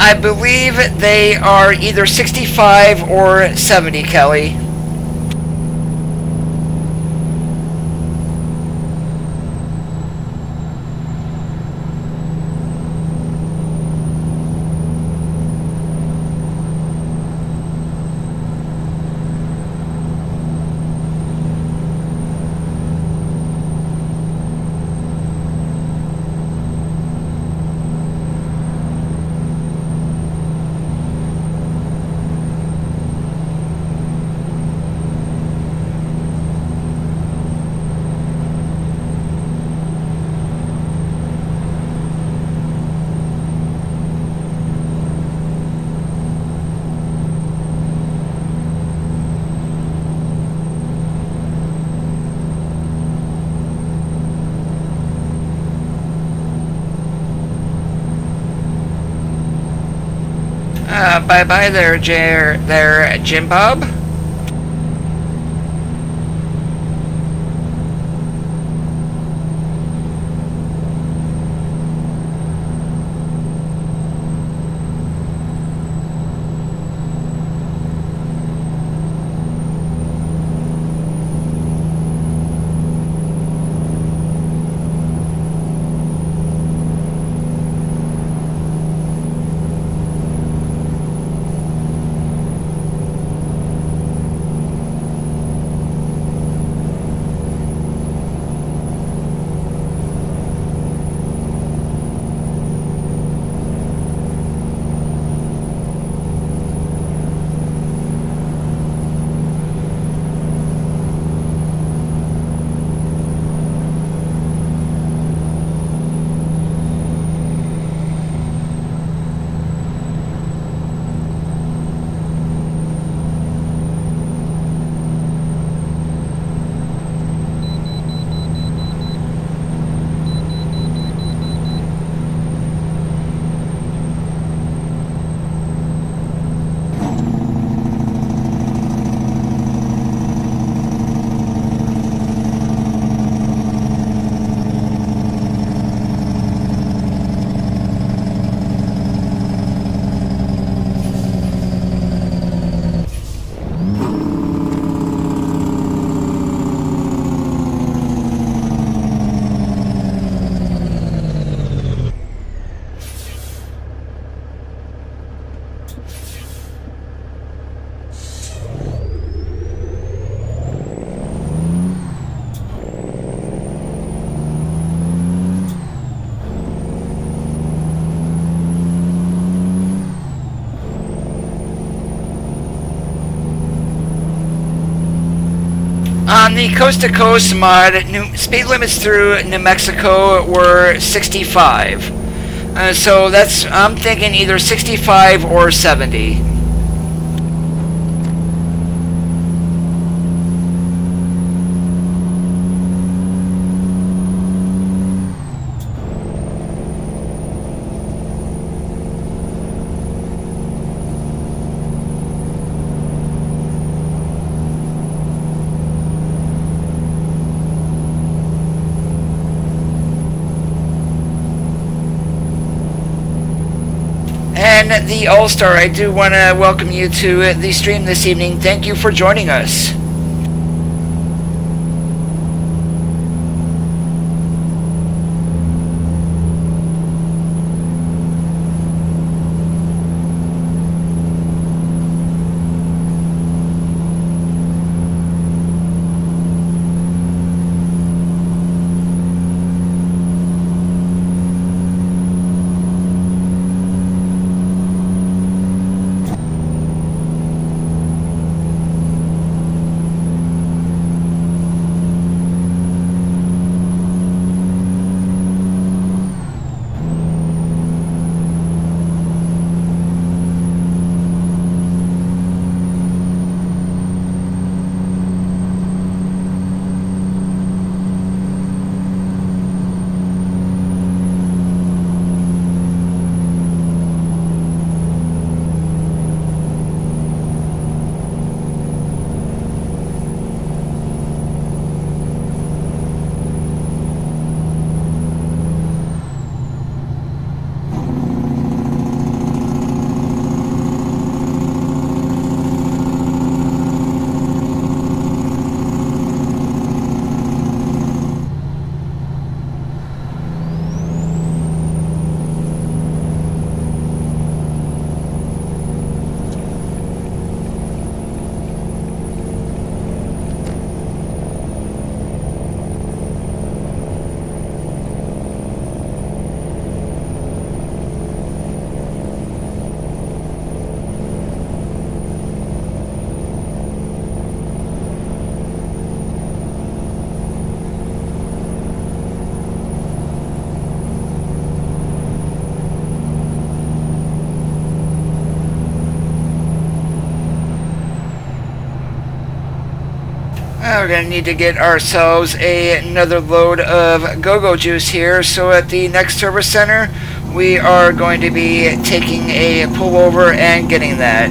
I believe they are either 65 or 70, Kelly. Bye-bye there, Jim Bob. On the coast-to-coast mod, speed limits through New Mexico were 65. So that's, I'm thinking either 65 or 70. And the All-Star, I do want to welcome you to the stream this evening. Thank you for joining us. we're going to need to get ourselves another load of go-go juice here. So at the next service center, we are going to be taking a pullover and getting that.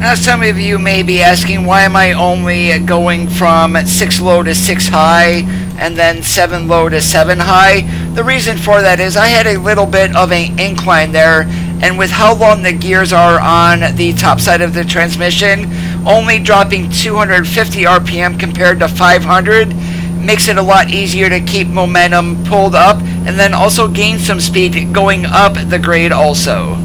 Now some of you may be asking, why am I only going from 6 low to 6 high and then 7 low to 7 high? The reason for that is I had a little bit of an incline there, and with how long the gears are on the top side of the transmission, only dropping 250 RPM compared to 500 makes it a lot easier to keep momentum pulled up and then also gain some speed going up the grade also.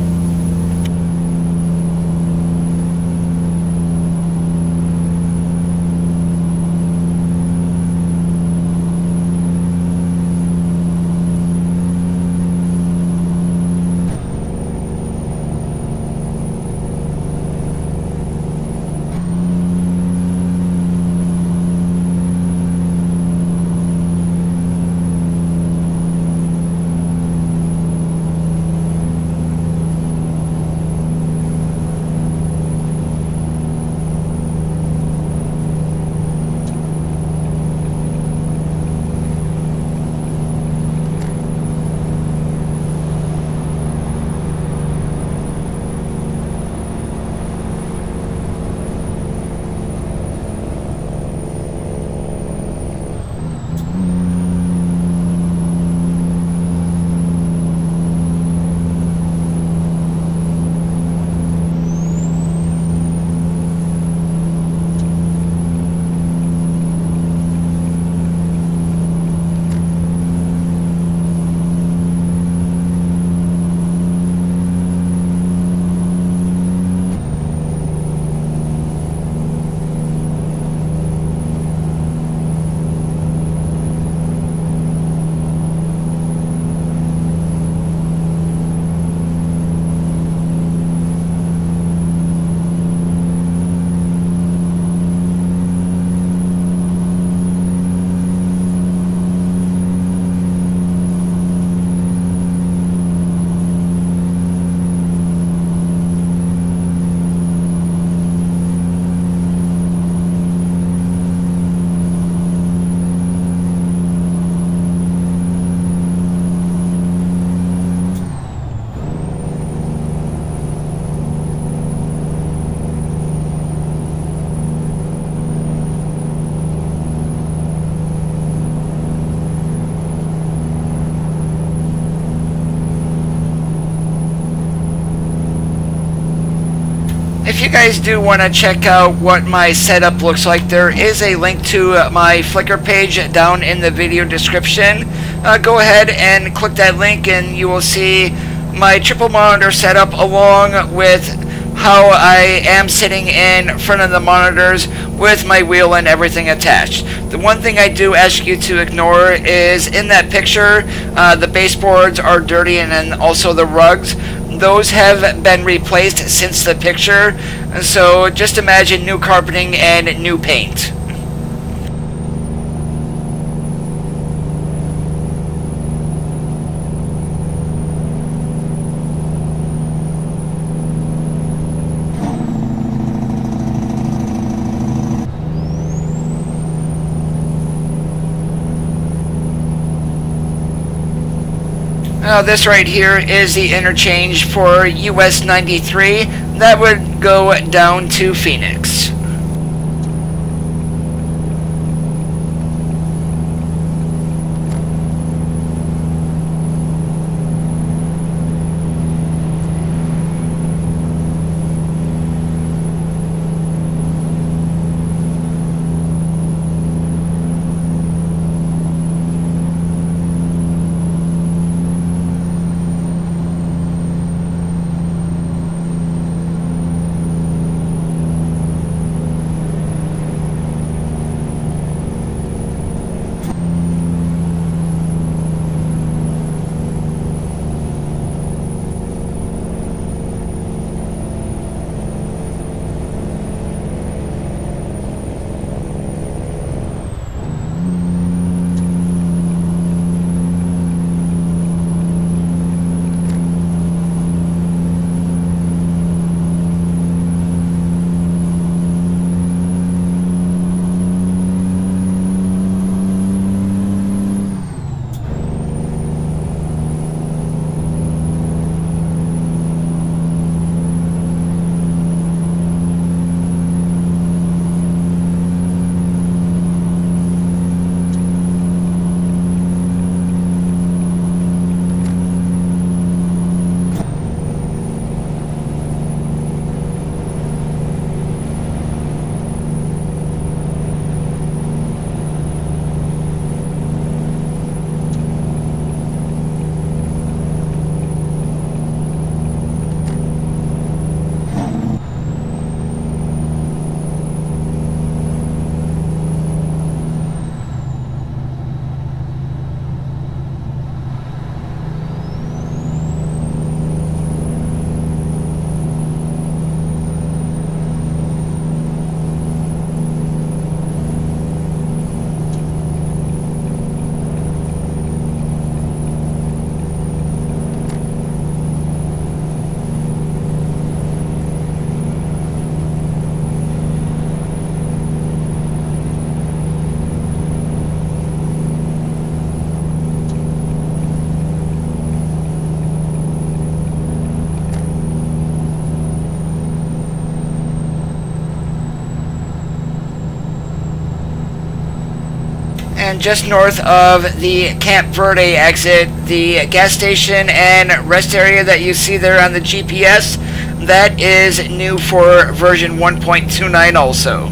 If you guys do want to check out what my setup looks like, there is a link to my Flickr page down in the video description. Go ahead and click that link and you will see my triple monitor setup along with how I am sitting in front of the monitors with my wheel and everything attached. The one thing I do ask you to ignore is in that picture, the baseboards are dirty, and then also the rugs. Those have been replaced since the picture, so just imagine new carpeting and new paint. Now this right here is the interchange for US 93. That would go down to Phoenix. And just north of the Camp Verde exit, the gas station and rest area that you see there on the GPS, that is new for version 1.29 also.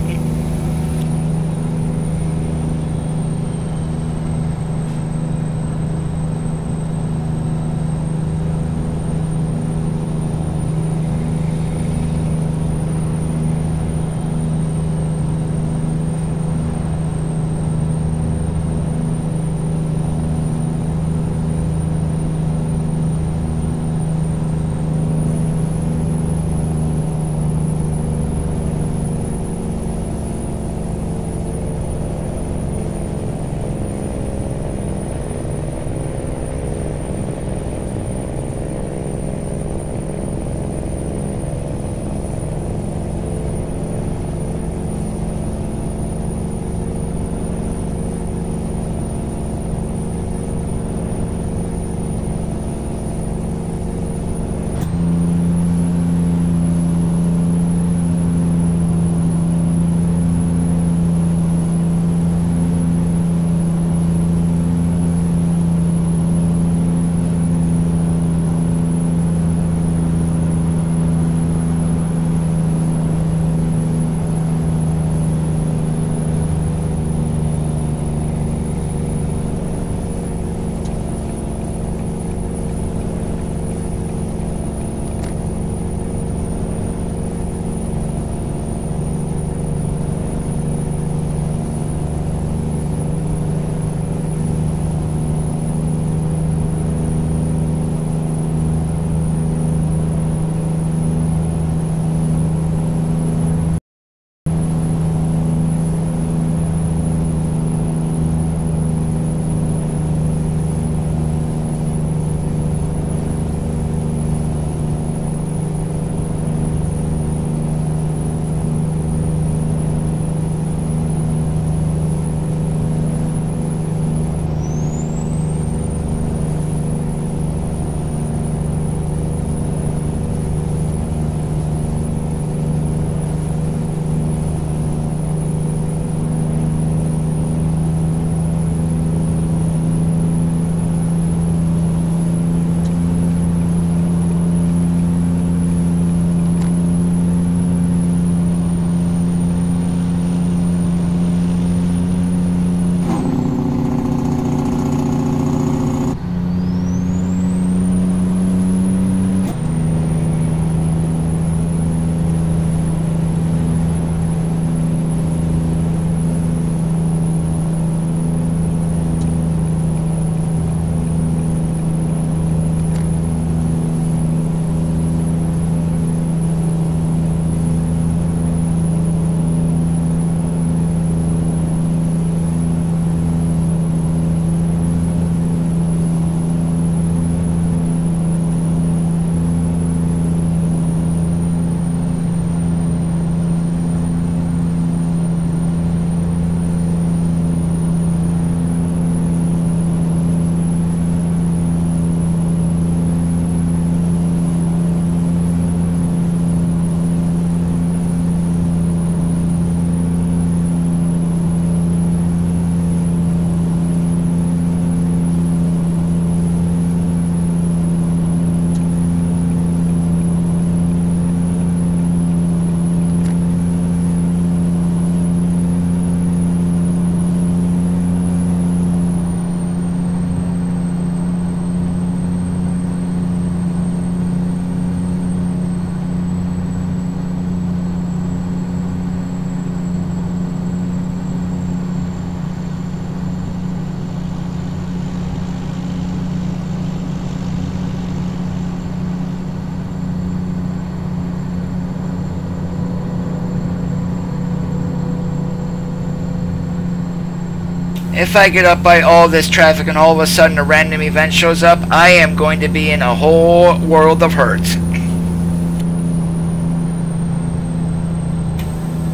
if I get up by all this traffic and all of a sudden a random event shows up, I am going to be in a whole world of hurt.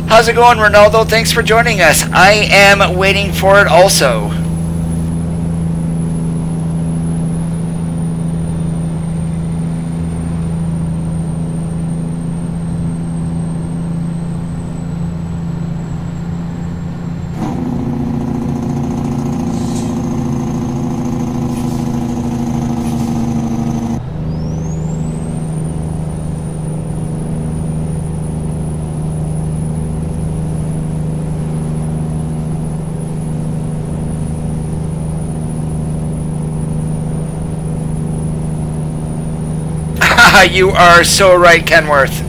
How's it going, Ronaldo? Thanks for joining us. I am waiting for it also. You are so right, Kenworth.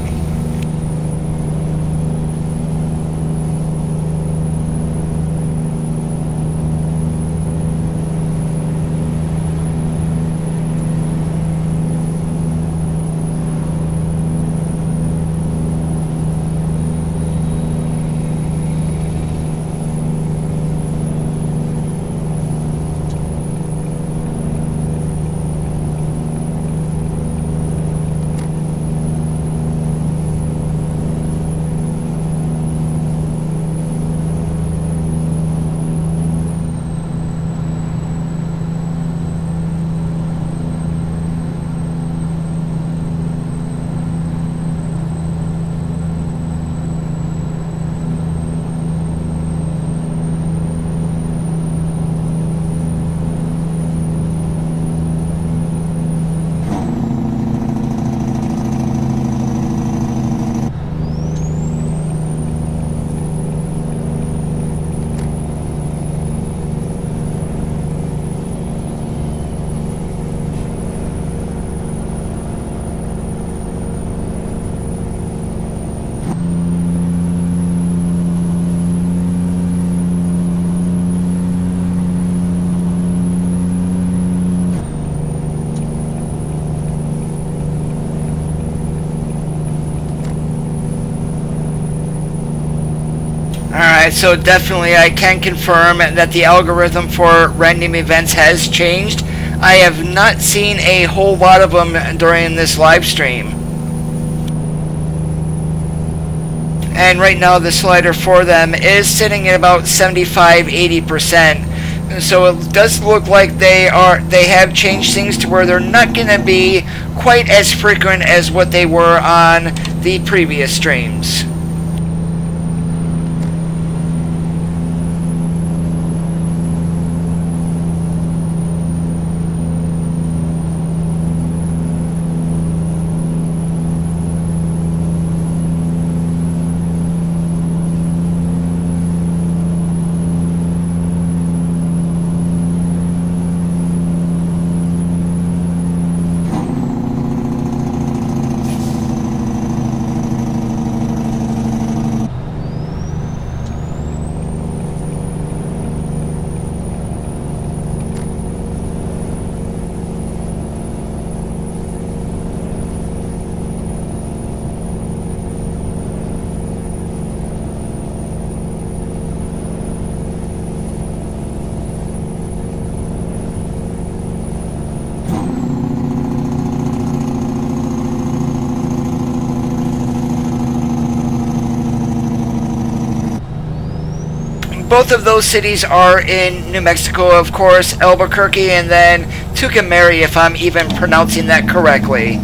Alright, so definitely I can confirm that the algorithm for random events has changed. I have not seen a whole lot of them during this live stream. And right now the slider for them is sitting at about 75–80%. So it does look like they have changed things to where they're not going to be quite as frequent as what they were on the previous streams. Both of those cities are in New Mexico, of course, Albuquerque and then Tucumcari, if I'm even pronouncing that correctly.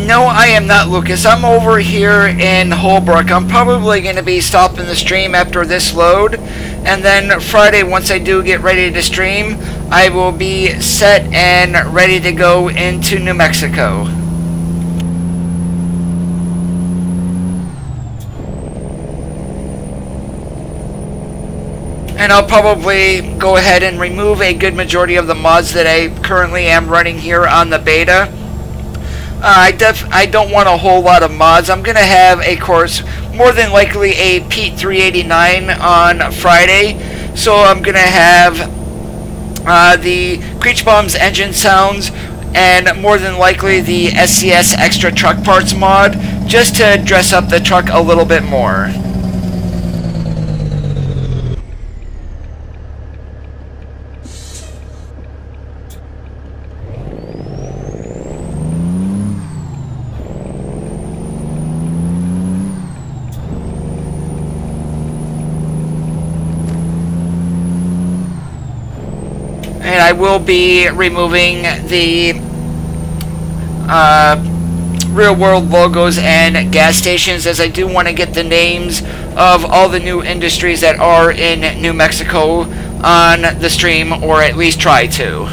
No, I am not, Lucas. I'm over here in Holbrook. I'm probably going to be stopping the stream after this load. And then Friday, once I do get ready to stream, I will be set and ready to go into New Mexico. And I'll probably go ahead and remove a good majority of the mods that I currently am running here on the beta. I don't want a whole lot of mods. I'm going to have a course, more than likely a Pete 389 on Friday. So I'm going to have the Creech Bombs engine sounds and more than likely the SCS extra truck parts mod, just to dress up the truck a little bit more. And I will be removing the real world logos and gas stations, as I do want to get the names of all the new industries that are in New Mexico on the stream, or at least try to.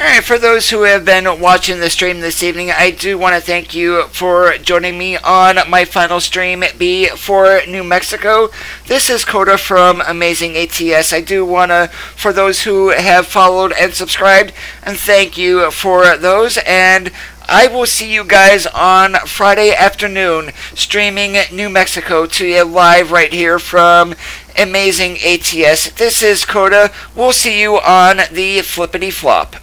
Alright, for those who have been watching the stream this evening, I do want to thank you for joining me on my final stream for New Mexico. This is Coda from Amazing ATS. I do want to, for those who have followed and subscribed, and thank you for those, and I will see you guys on Friday afternoon, streaming New Mexico to you live right here from Amazing ATS. This is Coda. We'll see you on the flippity flop.